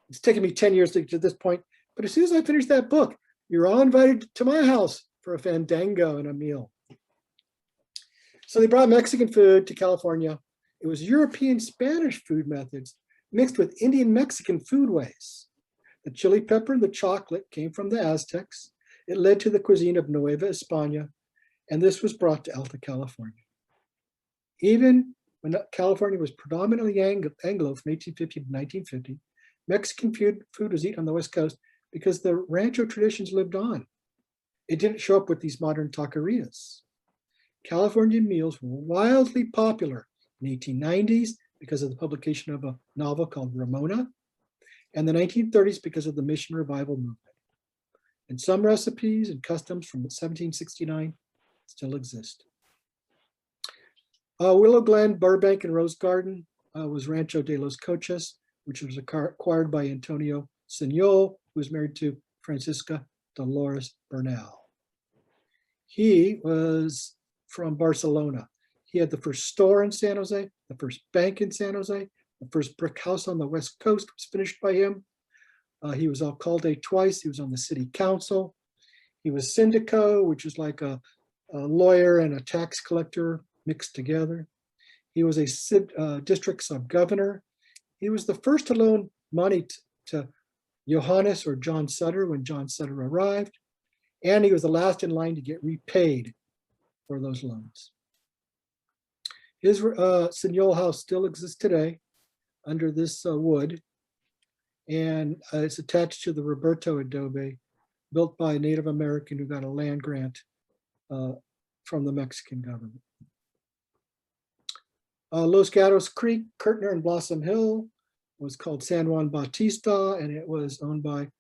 It's taken me 10 years to get to this point, but as soon as I finish that book, you're all invited to my house for a fandango and a meal. So they brought Mexican food to California. It was European Spanish food methods mixed with Indian Mexican foodways. The chili pepper and the chocolate came from the Aztecs. It led to the cuisine of Nueva Espana, and this was brought to Alta California. Even when California was predominantly Anglo from 1850 to 1950, Mexican food was eaten on the West Coast because the rancho traditions lived on. It didn't show up with these modern taquerias. California meals were wildly popular in the 1890s because of the publication of a novel called Ramona, and the 1930s because of the Mission Revival movement. And some recipes and customs from 1769 still exist. Willow Glen, Burbank, and Rose Garden was Rancho de los Coches, which was acquired by Antonio Señol, who was married to Francisca Dolores Bernal. He was from Barcelona. He had the first store in San Jose, the first bank in San Jose, the first brick house on the West Coast was finished by him. He was alcalde twice. He was on the city council. He was syndico, which is like a lawyer and a tax collector mixed together. He was a district sub-governor. He was the first to loan money to Johannes or John Sutter when John Sutter arrived. And he was the last in line to get repaid for those loans. His Señol house still exists today under this wood, and it's attached to the Roberto adobe built by a Native American who got a land grant from the Mexican government. Los Gatos Creek, Kirtner, and Blossom Hill was called San Juan Bautista, and it was owned by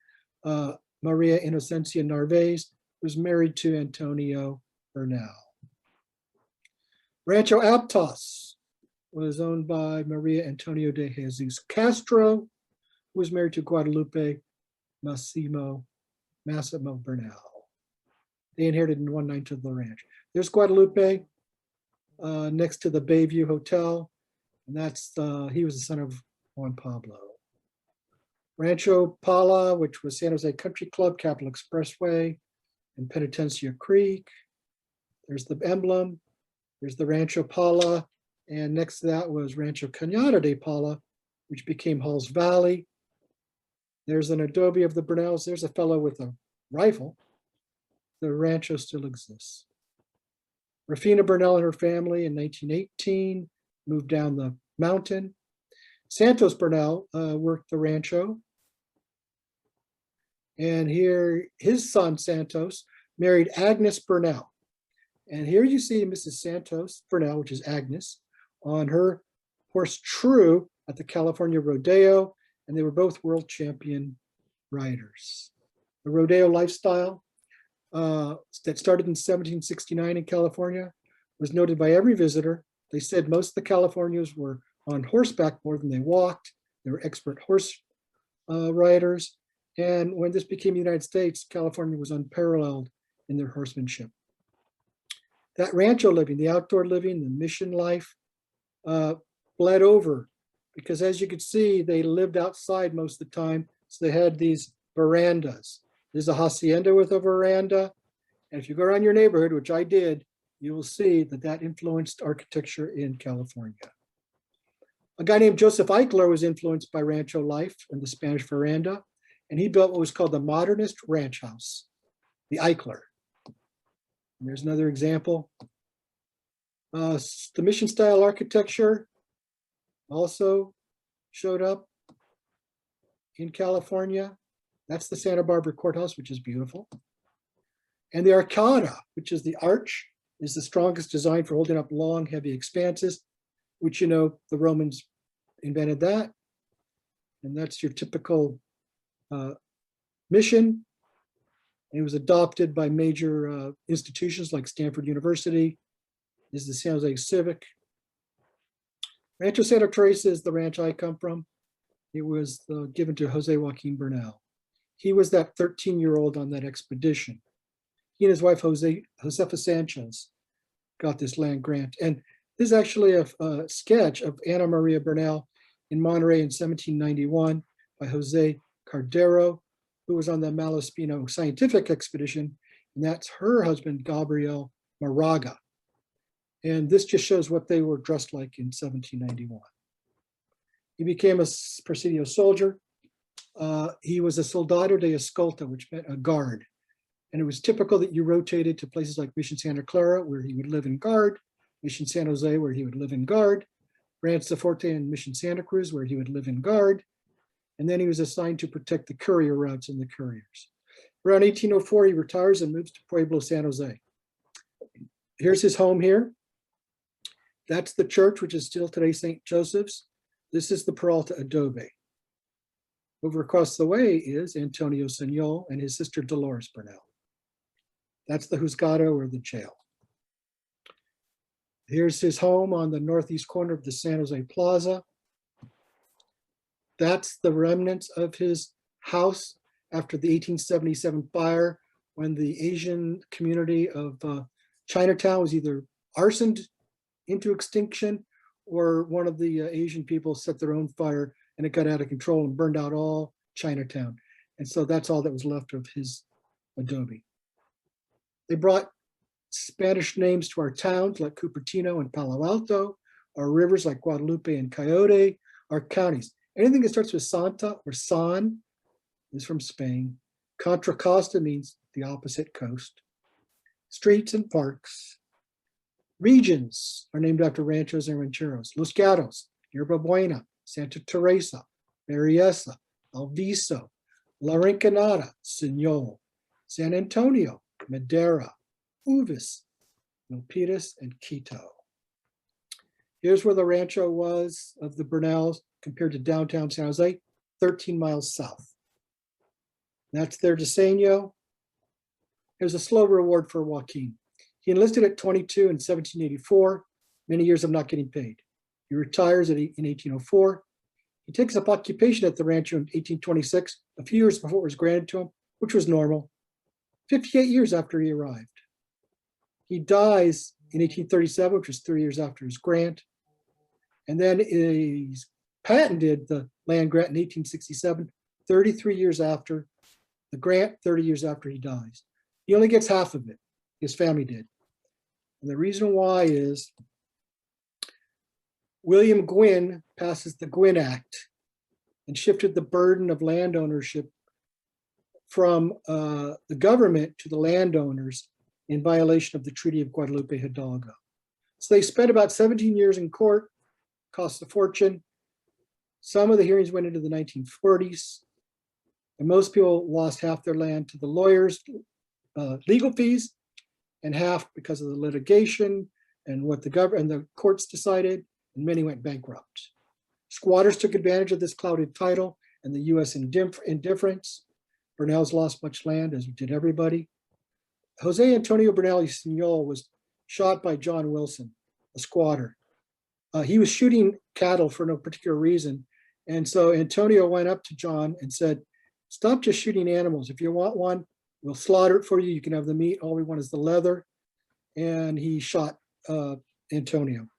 Maria Inocencia Narvaez, who was married to Antonio Bernal. Rancho Aptos was owned by Maria Antonio de Jesus Castro, who was married to Guadalupe Massimo Bernal. They inherited in 1/9 of the ranch. There's Guadalupe next to the Bayview Hotel, and that's he was the son of Juan Pablo. Rancho Pala, which was San Jose Country Club, Capitol Expressway, and Penitencia Creek. There's the emblem. There's the Rancho Pala, and next to that was Rancho Cañada de Pala, which became Halls Valley. There's an adobe of the Brunells. There's a fellow with a rifle. The rancho still exists. Rufina Bernal and her family in 1918 moved down the mountain. Santos Bernal worked the rancho. And here, his son Santos married Agnes Bernal. And here you see Mrs. Santos Bernal, which is Agnes, on her horse True at the California Rodeo, and they were both world champion riders. The rodeo lifestyle that started in 1769 in California was noted by every visitor. They said most of the Californians were on horseback more than they walked. They were expert horse riders. And when this became the United States, California was unparalleled in their horsemanship. That rancho living, the outdoor living, the mission life bled over because, as you could see, they lived outside most of the time. So they had these verandas. There's a hacienda with a veranda. And if you go around your neighborhood, which I did, you will see that that influenced architecture in California. A guy named Joseph Eichler was influenced by rancho life and the Spanish veranda, and he built what was called the modernist ranch house, the Eichler. And there's another example. The mission style architecture also showed up in California. That's the Santa Barbara Courthouse, which is beautiful. And the Arcada, which is the arch, is the strongest design for holding up long, heavy expanses, which, you know, the Romans invented that. And that's your typical mission. It was adopted by major institutions like Stanford University. This is the San Jose Civic. Rancho Santa Teresa is the ranch I come from. It was given to Jose Joaquin Bernal. He was that 13-year-old on that expedition. He and his wife, Josefa Sanchez, got this land grant. And this is actually a sketch of Ana Maria Bernal in Monterey in 1791 by Jose Cardero, who was on the Malaspino scientific expedition. And that's her husband, Gabriel Moraga. And this just shows what they were dressed like in 1791. He became a Presidio soldier. He was a soldado de escolta, which meant a guard. And it was typical that you rotated to places like Mission Santa Clara, where he would live and guard, Mission San Jose, where he would live and guard, Rancho Forte and Mission Santa Cruz, where he would live and guard. And then he was assigned to protect the courier routes and the couriers. Around 1804, he retires and moves to Pueblo, San Jose. Here's his home here. That's the church, which is still today St. Joseph's. This is the Peralta adobe. Over across the way is Antonio Señol and his sister Dolores Bernal. That's the Juzgado, or the jail. Here's his home on the northeast corner of the San Jose Plaza. That's the remnants of his house after the 1877 fire, when the Asian community of Chinatown was either arsoned into extinction, or one of the Asian people set their own fire and it got out of control and burned out all Chinatown. And so that's all that was left of his adobe. They brought Spanish names to our towns like Cupertino and Palo Alto, our rivers like Guadalupe and Coyote, our counties. Anything that starts with Santa or San is from Spain. Contra Costa means the opposite coast. Streets and parks. Regions are named after ranchos and rancheros. Los Gatos, Yerba Buena, Santa Teresa, Berryessa, Alviso, La Rinconada, Señol, San Antonio, Madera, Uvis, Milpitas, and Quito. Here's where the rancho was of the Brunells compared to downtown San Jose, 13 miles south. That's their diseño. Here's a slow reward for Joaquin. He enlisted at 22 in 1784, many years of not getting paid. He retires in 1804. He takes up occupation at the rancho in 1826, a few years before it was granted to him, which was normal, 58 years after he arrived. He dies in 1837, which was 3 years after his grant. And then he's patented the land grant in 1867, 33 years after the grant, 30 years after he dies. He only gets half of it. His family did. And the reason why is William Gwynn passes the Gwynn Act and shifted the burden of land ownership from the government to the landowners in violation of the Treaty of Guadalupe Hidalgo. So they spent about 17 years in court, cost a fortune. Some of the hearings went into the 1940s, and most people lost half their land to the lawyers' legal fees, and half because of the litigation and what the government and the courts decided, and many went bankrupt. Squatters took advantage of this clouded title and the U.S. indifference. Bernal's lost much land, as did everybody. Jose Antonio Bernal y Señol was shot by John Wilson, a squatter. He was shooting cattle for no particular reason. And so Antonio went up to John and said, "Stop just shooting animals. If you want one, we'll slaughter it for you. You can have the meat. All we want is the leather." And he shot Antonio.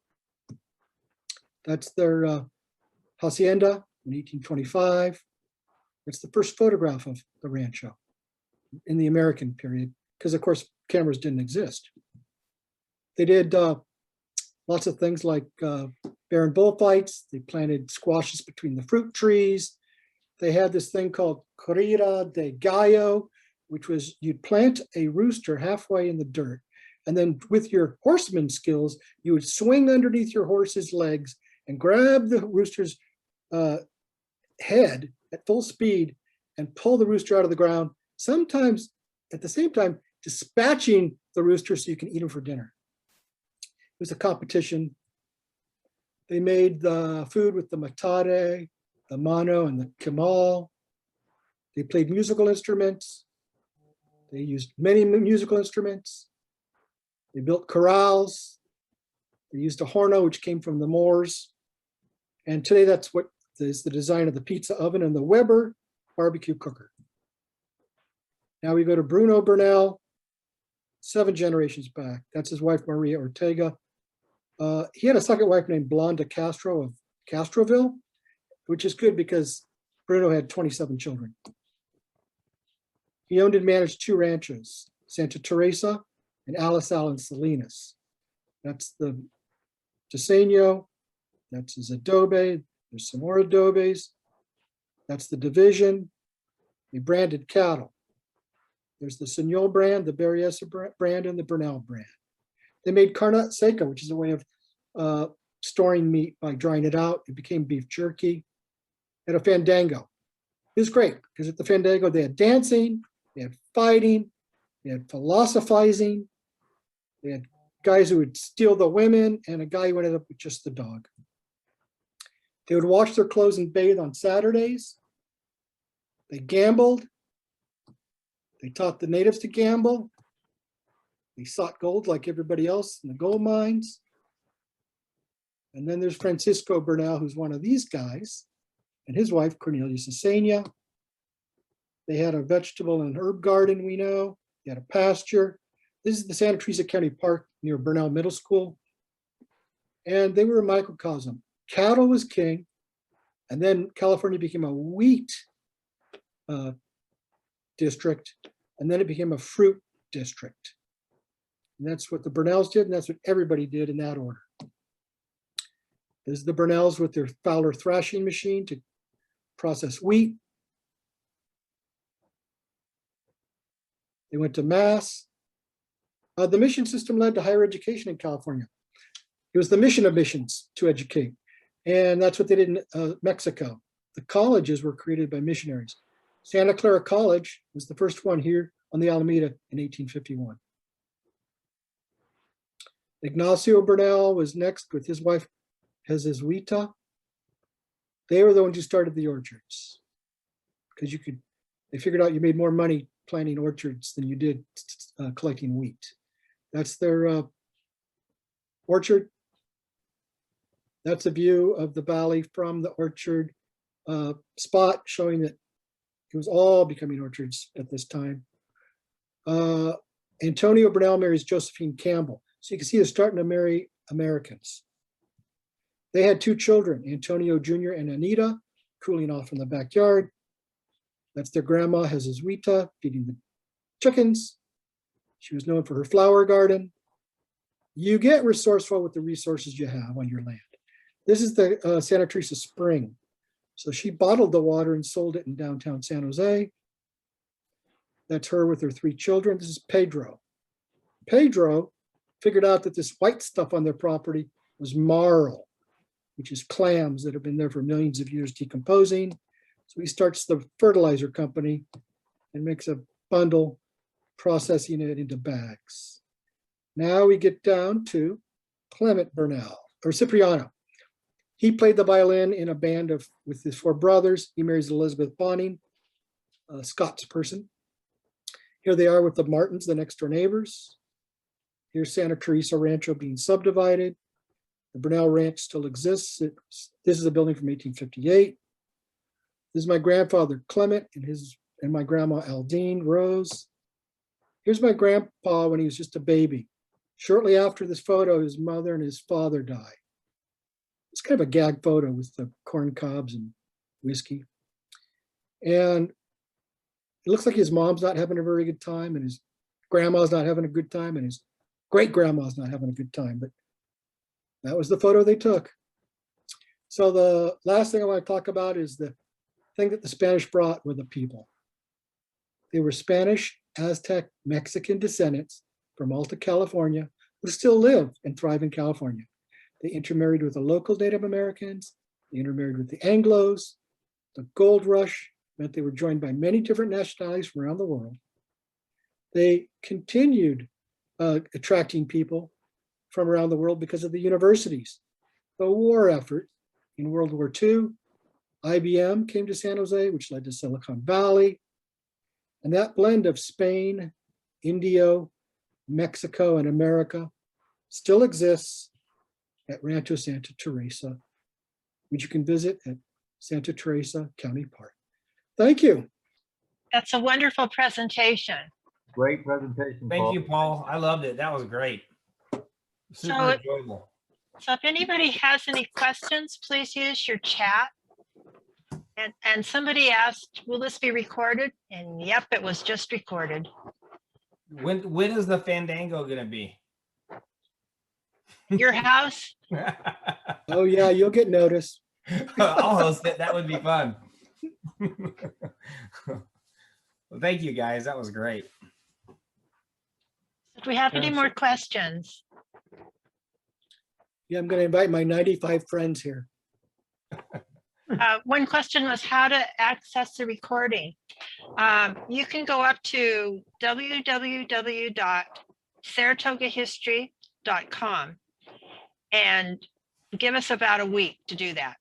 That's their hacienda in 1825. It's the first photograph of the rancho in the American period, because of course cameras didn't exist. They did lots of things like barren bullfights. They planted squashes between the fruit trees. They had this thing called corrida de gallo, which was you'd plant a rooster halfway in the dirt, and then with your horseman skills, you would swing underneath your horse's legs and grab the rooster's head at full speed and pull the rooster out of the ground, sometimes at the same time dispatching the rooster so you can eat him for dinner. It was a competition. They made the food with the matare, the mano, and the camal. They played musical instruments. They used many musical instruments. They built corrals. They used a horno, which came from the Moors. And today that's what is the design of the pizza oven and the Weber barbecue cooker. Now we go to Bruno Bernal. 7 generations back. That's his wife, Maria Ortega. He had a second wife named Blonda Castro of Castroville, which is good because Bruno had 27 children. He owned and managed 2 ranchos, Santa Teresa and Alisal and Salinas. That's the Diseño, that's his adobe, there's some more adobes. That's the division. They branded cattle. There's the Señor brand, the Berryessa brand, and the Bernal brand. They made carne seca, which is a way of storing meat by drying it out. It became beef jerky. At a fandango. It was great because at the fandango they had dancing, they had fighting, they had philosophizing, they had guys who would steal the women, and a guy who ended up with just the dog. They would wash their clothes and bathe on Saturdays. They gambled. They taught the natives to gamble. They sought gold like everybody else in the gold mines. And then there's Francisco Bernal, who's one of these guys, and his wife, Cornelia Cesena. They had a vegetable and herb garden, we know. They had a pasture. This is the Santa Teresa County Park near Bernal Middle School. And they were a microcosm. Cattle was king, and then California became a wheat district, and then it became a fruit district. And that's what the Brunells did, and that's what everybody did in that order. This is the Brunells with their Fowler thrashing machine to process wheat. They went to Mass. The mission system led to higher education in California. It was the mission of missions to educate. And that's what they did in Mexico. The colleges were created by missionaries. Santa Clara College was the first one here on the Alameda in 1851. Ignacio Bernal was next with his wife, Jesuita. They were the ones who started the orchards because they figured out you made more money planting orchards than you did collecting wheat. That's their orchard. That's a view of the valley from the orchard spot, showing that it was all becoming orchards at this time. Antonio Bernal marries Josephine Campbell. So you can see they're starting to marry Americans. They had 2 children, Antonio Jr. and Anita, cooling off in the backyard. That's their grandma, Jesuita, feeding the chickens. She was known for her flower garden. You get resourceful with the resources you have on your land. This is the Santa Teresa Spring. So she bottled the water and sold it in downtown San Jose. That's her with her 3 children. This is Pedro. Pedro figured out that this white stuff on their property was marl, which is clams that have been there for millions of years decomposing. So he starts the fertilizer company and makes a bundle, processing it into bags. Now we get down to Clement Bernal, or Cipriano. He played the violin in a band with his 4 brothers. He marries Elizabeth Bonning, a Scots person. Here they are with the Martins, the next door neighbors. Here's Santa Teresa Rancho being subdivided. The Bernal Ranch still exists. This is a building from 1858. This is my grandfather Clement and my grandma Aldine Rose. Here's my grandpa when he was just a baby. Shortly after this photo, his mother and his father died. It's kind of a gag photo with the corn cobs and whiskey. And it looks like his mom's not having a very good time, and his grandma's not having a good time, and his great-grandma's not having a good time, but that was the photo they took. So the last thing I want to talk about is the thing that the Spanish brought were the people. They were Spanish, Aztec, Mexican descendants from Alta California who still live and thrive in California. They intermarried with the local Native Americans. They intermarried with the Anglos. The gold rush meant they were joined by many different nationalities from around the world. They continued attracting people from around the world because of the universities. The war effort in World War II, IBM came to San Jose, which led to Silicon Valley. And that blend of Spain, Indio, Mexico, and America still exists at Rancho Santa Teresa, which you can visit at Santa Teresa County Park. Thank you. That's a wonderful presentation. Great presentation, Thank Paul. you, Paul. I loved it. That was great. Super So- enjoyable. So if anybody has any questions, please use your chat. And somebody asked, will this be recorded? And yep, it was just recorded. When is the Fandango gonna be? Your house? Oh, yeah, you'll get notice. I'll host it. That would be fun. Well, thank you guys. That was great. Do we have any more questions? Yeah, I'm going to invite my 95 friends here. One question was how to access the recording. You can go up to www.saratogahistory.com and give us about a week to do that.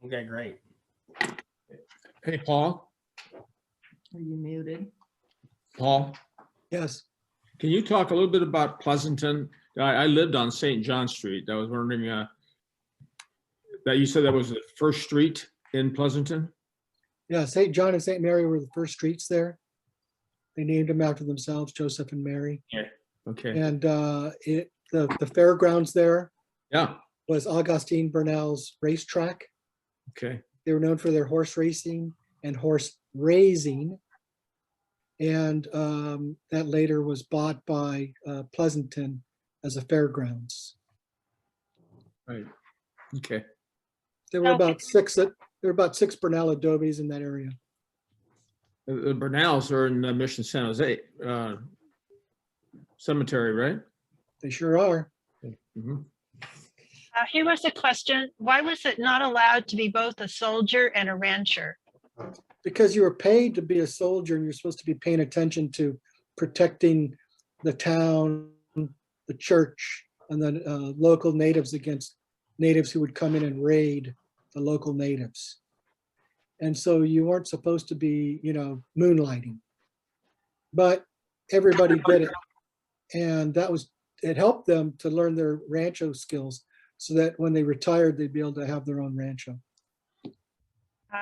Okay, great. Hey, Paul. Are you muted? Paul, Yes. can you talk a little bit about Pleasanton? I lived on St. John Street. I was wondering that you said that was the first street in Pleasanton? Yeah, St. John and St. Mary were the first streets there. They named them after themselves, Joseph and Mary. Okay, And the fairgrounds there yeah, was Augustine Bernal's racetrack. okay, They were known for their horse racing and horse raising. And that later was bought by Pleasanton as a fairgrounds. right, okay. There were Okay. about six Bernal adobes in that area. The Brunells are in Mission San Jose Cemetery, right? They sure are. Mhm. Here was a question. Why was it not allowed to be both a soldier and a rancher? Because you were paid to be a soldier and you're supposed to be paying attention to protecting the town, the church, and the local natives against natives who would come in and raid the local natives. And so you weren't supposed to be, moonlighting. But everybody did it. And it helped them to learn their rancho skills so that when they retired, they'd be able to have their own rancho.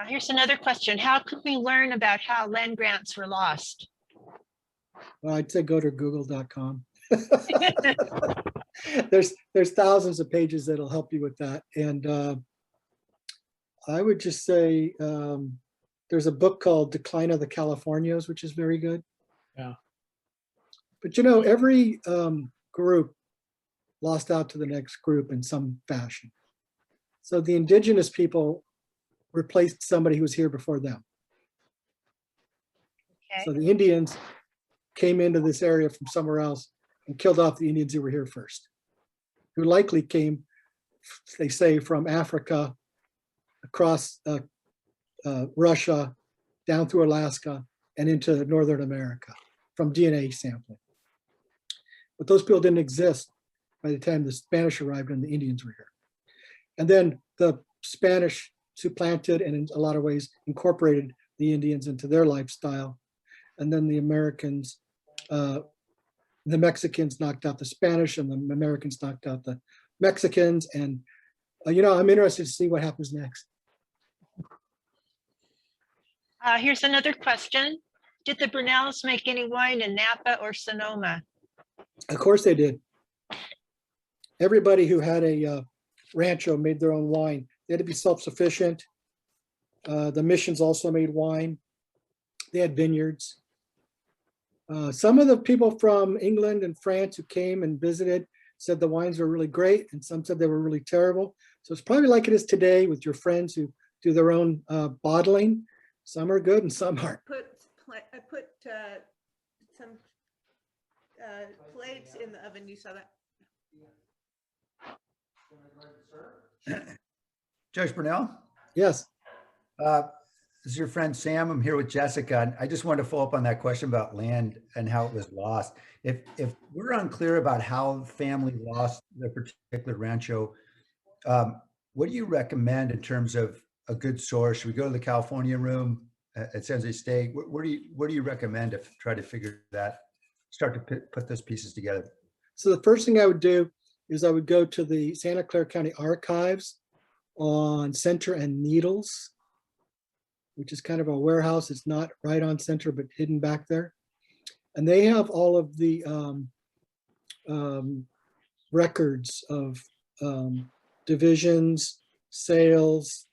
Here's another question. How could we learn about how land grants were lost? Well, I'd say go to google.com. There's thousands of pages that'll help you with that. And I would just say there's a book called Decline of the Californios, which is very good. Yeah. But every group lost out to the next group in some fashion. So the indigenous people replaced somebody who was here before them. So Okay. the Indians came into this area from somewhere else and killed off the Indians who were here first, who likely came, they say, from Africa, across Russia, down through Alaska, and into Northern America from DNA sampling. But those people didn't exist by the time the Spanish arrived and the Indians were here. And then the Spanish supplanted and in a lot of ways incorporated the Indians into their lifestyle. And then the Americans, the Mexicans knocked out the Spanish and the Americans knocked out the Mexicans. And, I'm interested to see what happens next. Here's another question. Did the Brunells make any wine in Napa or Sonoma? Of course they did. Everybody who had a rancho made their own wine. They had to be self-sufficient. The missions also made wine. They had vineyards. Some of the people from England and France who came and visited said the wines were really great, and some said they were really terrible. So it's probably like it is today with your friends who do their own bottling. Some are good and some aren't. I put some plates in the oven. You saw that? Judge Bernal, Yes. this is your friend Sam. I'm here with Jessica. And I just wanted to follow up on that question about land and how it was lost. If we're unclear about how the family lost the particular rancho, what do you recommend in terms of a good source? Should we go to the California room at San Jose State? What do you recommend to try to figure that, start to put those pieces together? So the first thing I would do is I would go to the Santa Clara County Archives on Center and Needles, which is kind of a warehouse. It's not right on Center, but hidden back there. And they have all of the records of divisions, sales,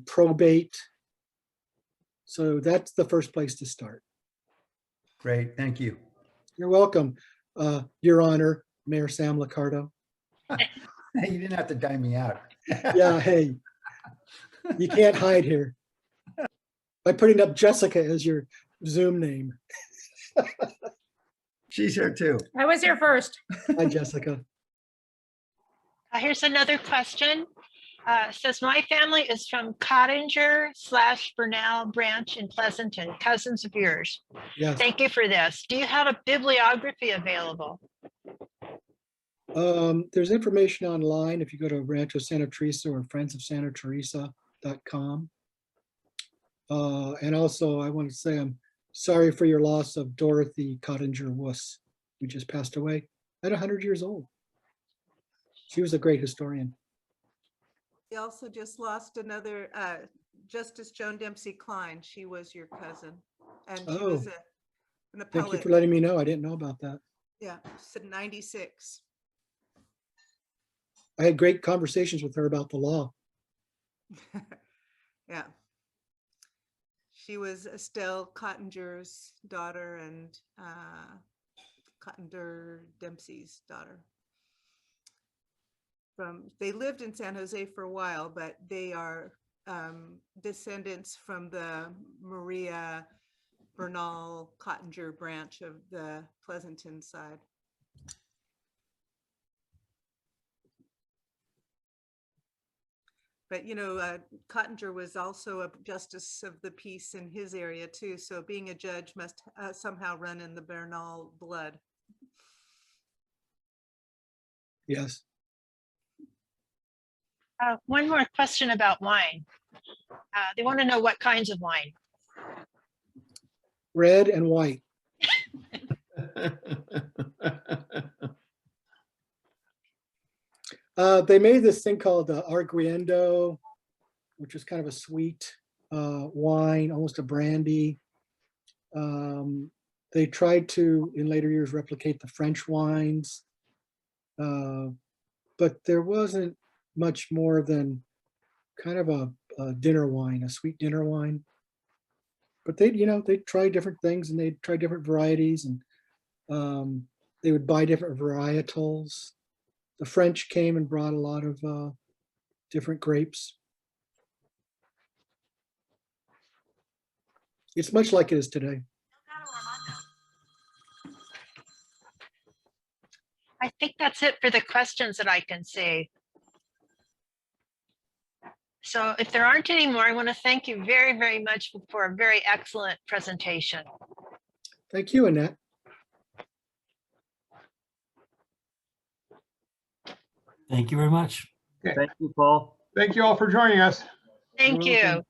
probate. So that's the first place to start. Great, thank you. You're welcome, Your Honor, Mayor Sam Liccardo. You didn't have to dime me out. Yeah, hey, you can't hide here. By putting up Jessica as your Zoom name. She's here too. I was here first. Hi, Jessica. Here's another question. Says, my family is from Cottinger/Bernal branch in Pleasanton, cousins of yours. Yes. Thank you for this. Do you have a bibliography available? There's information online if you go to Rancho Santa Teresa or friendsofsantateresa.com. And also, I want to say I'm sorry for your loss of Dorothy Cottinger-Wuss, who just passed away at 100 years old. She was a great historian. We also just lost another, Justice Joan Dempsey Klein. She was your cousin. And she was an Thank you appellate. for letting me know. I didn't know about that. Yeah, said 96. I had great conversations with her about the law. Yeah. She was Estelle Cottinger's daughter and Cottinger Dempsey's daughter. They lived in San Jose for a while, but they are descendants from the Maria Bernal Cottinger branch of the Pleasanton side. But, you know, Cottinger was also a justice of the peace in his area too. So being a judge must somehow run in the Bernal blood. Yes. One more question about wine. They want to know what kinds of wine. Red and white. They made this thing called Arguendo, which is kind of a sweet wine, almost a brandy. They tried to, in later years, replicate the French wines, but there wasn't much more than kind of a dinner wine, a sweet dinner wine. But they, you know, they tried different things and they tried different varieties, and they would buy different varietals. The French came and brought a lot of different grapes. It's much like it is today. I think that's it for the questions that I can see. So if there aren't any more, I want to thank you very, very much for a very excellent presentation. Thank you, Annette. Thank you very much. Thank you, Paul. Thank you all for joining us. Thank You're welcome. you.